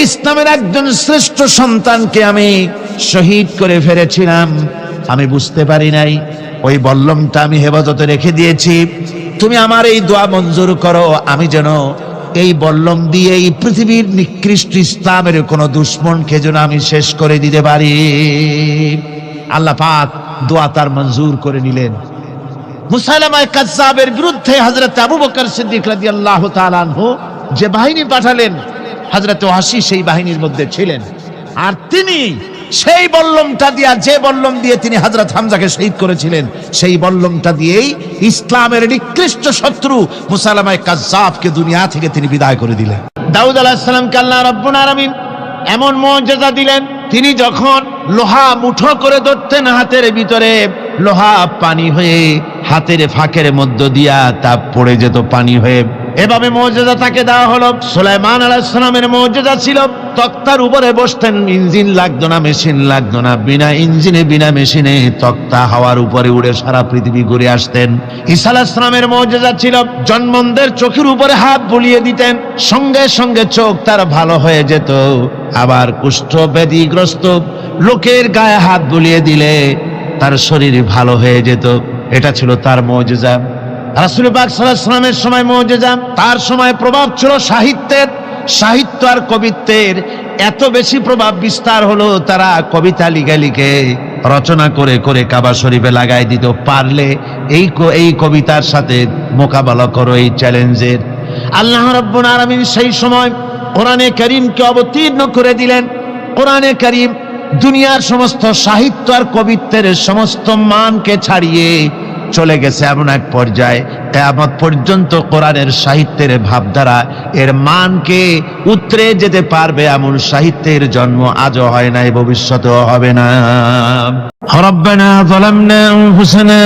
ইসলামের একজন শ্রেষ্ঠ সন্তানকে আমি শহীদ করে ফেলেছিলাম, আমি বুঝতে পারি নাই। ওই বল্লমটা আমি হেফাজতে রেখে দিয়েছি। তুমি আমার এই দোয়া মঞ্জুর করো, আমি যেন এই বল্লম দিয়ে এই পৃথিবীর নিকৃষ্ট ইসলামের কোন দুশ্মনকে যেন আমি শেষ করে দিতে পারি। আল্লাহ পাক দোয়া তার মঞ্জুর করে নিলেন। মুসাইলামা কাযযাবের বিরুদ্ধে হযরত আবু বকর সিদ্দিক রাদিয়াল্লাহু তাআলা আনহু যে বাহিনী পাঠালেন, হযরত ওয়াসি সেই বাহিনীর মধ্যে ছিলেন। আর তিনি সেই বল্লমটা দিয়া, যে বল্লম দিয়ে তিনি হযরত হামজাকে শহীদ করেছিলেন, সেই বল্লমটা দিয়েই ইসলামের নিকৃষ্ট শত্রু মুসাইলামা কাযযাবকে দুনিয়া থেকে তিনি বিদায় করে দিলেন। দাউদ আলাইহিস সালামকে আল্লাহ রাব্বুল আলামিন এমন মুজিজা দিলেন, তিনি যখন লোহা মুঠো করে ধরতেন হাতের ভিতরে, লোহা পানি হয়ে হাতের ফাঁকের মধ্য দিয়া তা পড়ে যেত পানি হয়ে। এভাবে মুজিজা তাকে দেওয়া হলো। সুলাইমান আলাইহিস সালামের মুজিজা ছিল তক্তার উপরে বসতেন, ইঞ্জিন লাগতো না, মেশিন লাগতো না, বিনা ইঞ্জিনে বিনা মেশিনে তক্তা হাওয়ার উপরে উড়ে সারা পৃথিবী ঘুরে আসতেন। ঈসা আলাইহিস সালামের মুজিজা ছিল জন্মদের চোখের উপরে হাত বুলিয়ে দিতেন, সঙ্গে সঙ্গে চোখ তার ভালো হয়ে যেত। আবার কুষ্ঠ ব্যাধিগ্রস্ত লোকের গায়ে হাত বুলিয়ে দিলে তার শরীর ভালো হয়ে যেত। এটা ছিল তার মুজিজা। রাসূল পাক সাল্লাল্লাহু আলাইহি ওয়াসাল্লামের সময় মুজিজা, তার সময় প্রভাব ছিল সাহিত্যের। সাহিত্য আর কবিত্বের এত বেশি প্রভাব বিস্তার হলো, তারা কবিতা লিখে লিখে রচনা করে করে কাবা শরীফে লাগাই দিত। পারলে এই কবিতার সাথে মোকাবেলা করো এই চ্যালেঞ্জের। আল্লাহ রাব্বুল আলামিন সেই সময় কোরআনে কারীমকে অবতীর্ণ করে দিলেন। কোরআনে কারীম দুনিয়ার সমস্ত সাহিত্য আর কবিত্বের সমস্ত মানকে ছাড়িয়ে চলে গেছে এমন এক পর্যায়ে, কিয়ামত পর্যন্ত কোরআনের সাহিত্যের ভাবধারা এর মানকে উতরে যেতে পারবে এমন সাহিত্যের জন্ম আজও হয় নাই, ভবিষ্যতেও হবে না। রব্বানা যালামনা আনফুসানা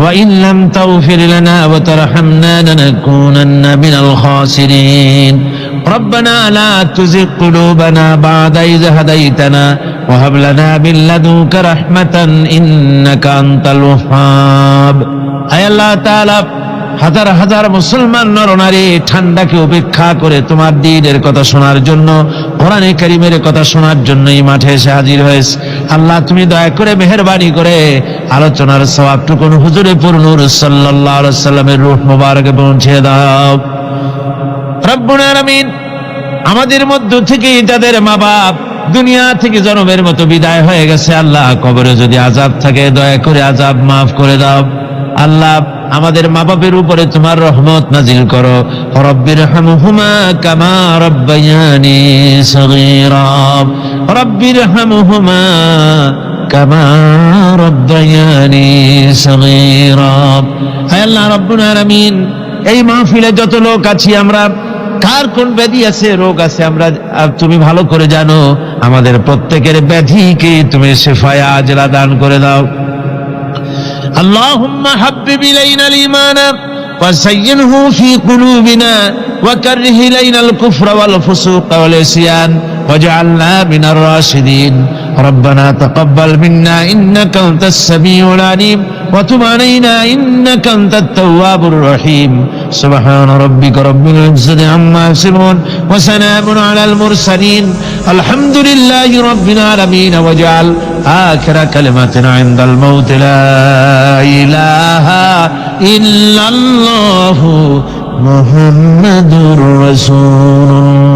ওয়া ইন লাম তাগফির লানা ওয়া তারহামনা লানাকুনান্না মিনাল খাসিরিন। ربنا لا تزغ قلوبنا بعد إذ هديتنا وهب لنا من لدنك رحمة إنك أنت الوهاب। আয় আল্লাহ তাআলা, হাজার হাজার মুসলমান নরনারী ঠান্ডাকে উপেক্ষা করে তোমার দ্বীনের কথা শোনার জন্য, কোরআনে কারীমের কথা শোনার জন্য এই মাঠে এসে হাজির হয়েছে। আল্লাহ তুমি দয়া করে মেহেরবানি করে আলোচনার সওয়াবটুকু হুজুরে পুরনূর সাল্লাল্লাহু আলাইহি ওয়াসাল্লামের রূহ মুবারকে পৌঁছে দাও। রব্বুল আলামিন, আমাদের মধ্য থেকে যাদের মা বাপ দুনিয়া থেকে জনমের মতো বিদায় হয়ে গেছে, আল্লাহ কবরে যদি আযাব থাকে দয়া করে আযাব মাফ করে দাও। আল্লাহ আমাদের মা বাপের উপরে তোমার রহমত নাজিল করো। রব্বিরহামহুমা কামা রাব্বায়ানি সগীরা, রব্বিরহামহুমা কামা রাব্বায়ানি সগীরা। হে আল্লাহ রাব্বুল আলামিন, এই মাহফিলে যত লোক আছি আমরা, কার কোন ব্যাধি আছে, রোগ আছে, আমরা তুমি ভালো করে জানো। আমাদের প্রত্যেকের ব্যাধিকে তুমি শিফায়ে আজলা দান করে দাও। আল্লাহুম্মা হাব্বিব ইলাইনাল ঈমান ওয়া যায়্যিনহু ফি কুলুবিনা ওয়া কাররিহ ইলাইনাল কুফরা ওয়াল ফুসুকা ওয়াল ইসয়ান ওয়াজআলনা মিনার রাশিদিন। রব্বানা তাকাব্বাল মিন্না ইন্নাকা আনতাস সামিউল আলিম وتب علينا إنك أنت التواب الرحيم سبحان ربك رب العزة عما يصفون وسلام على المرسلين الحمد لله رب العالمين واجعل آخر كلمتنا عند الموت لا إله إلا الله محمد رسول الله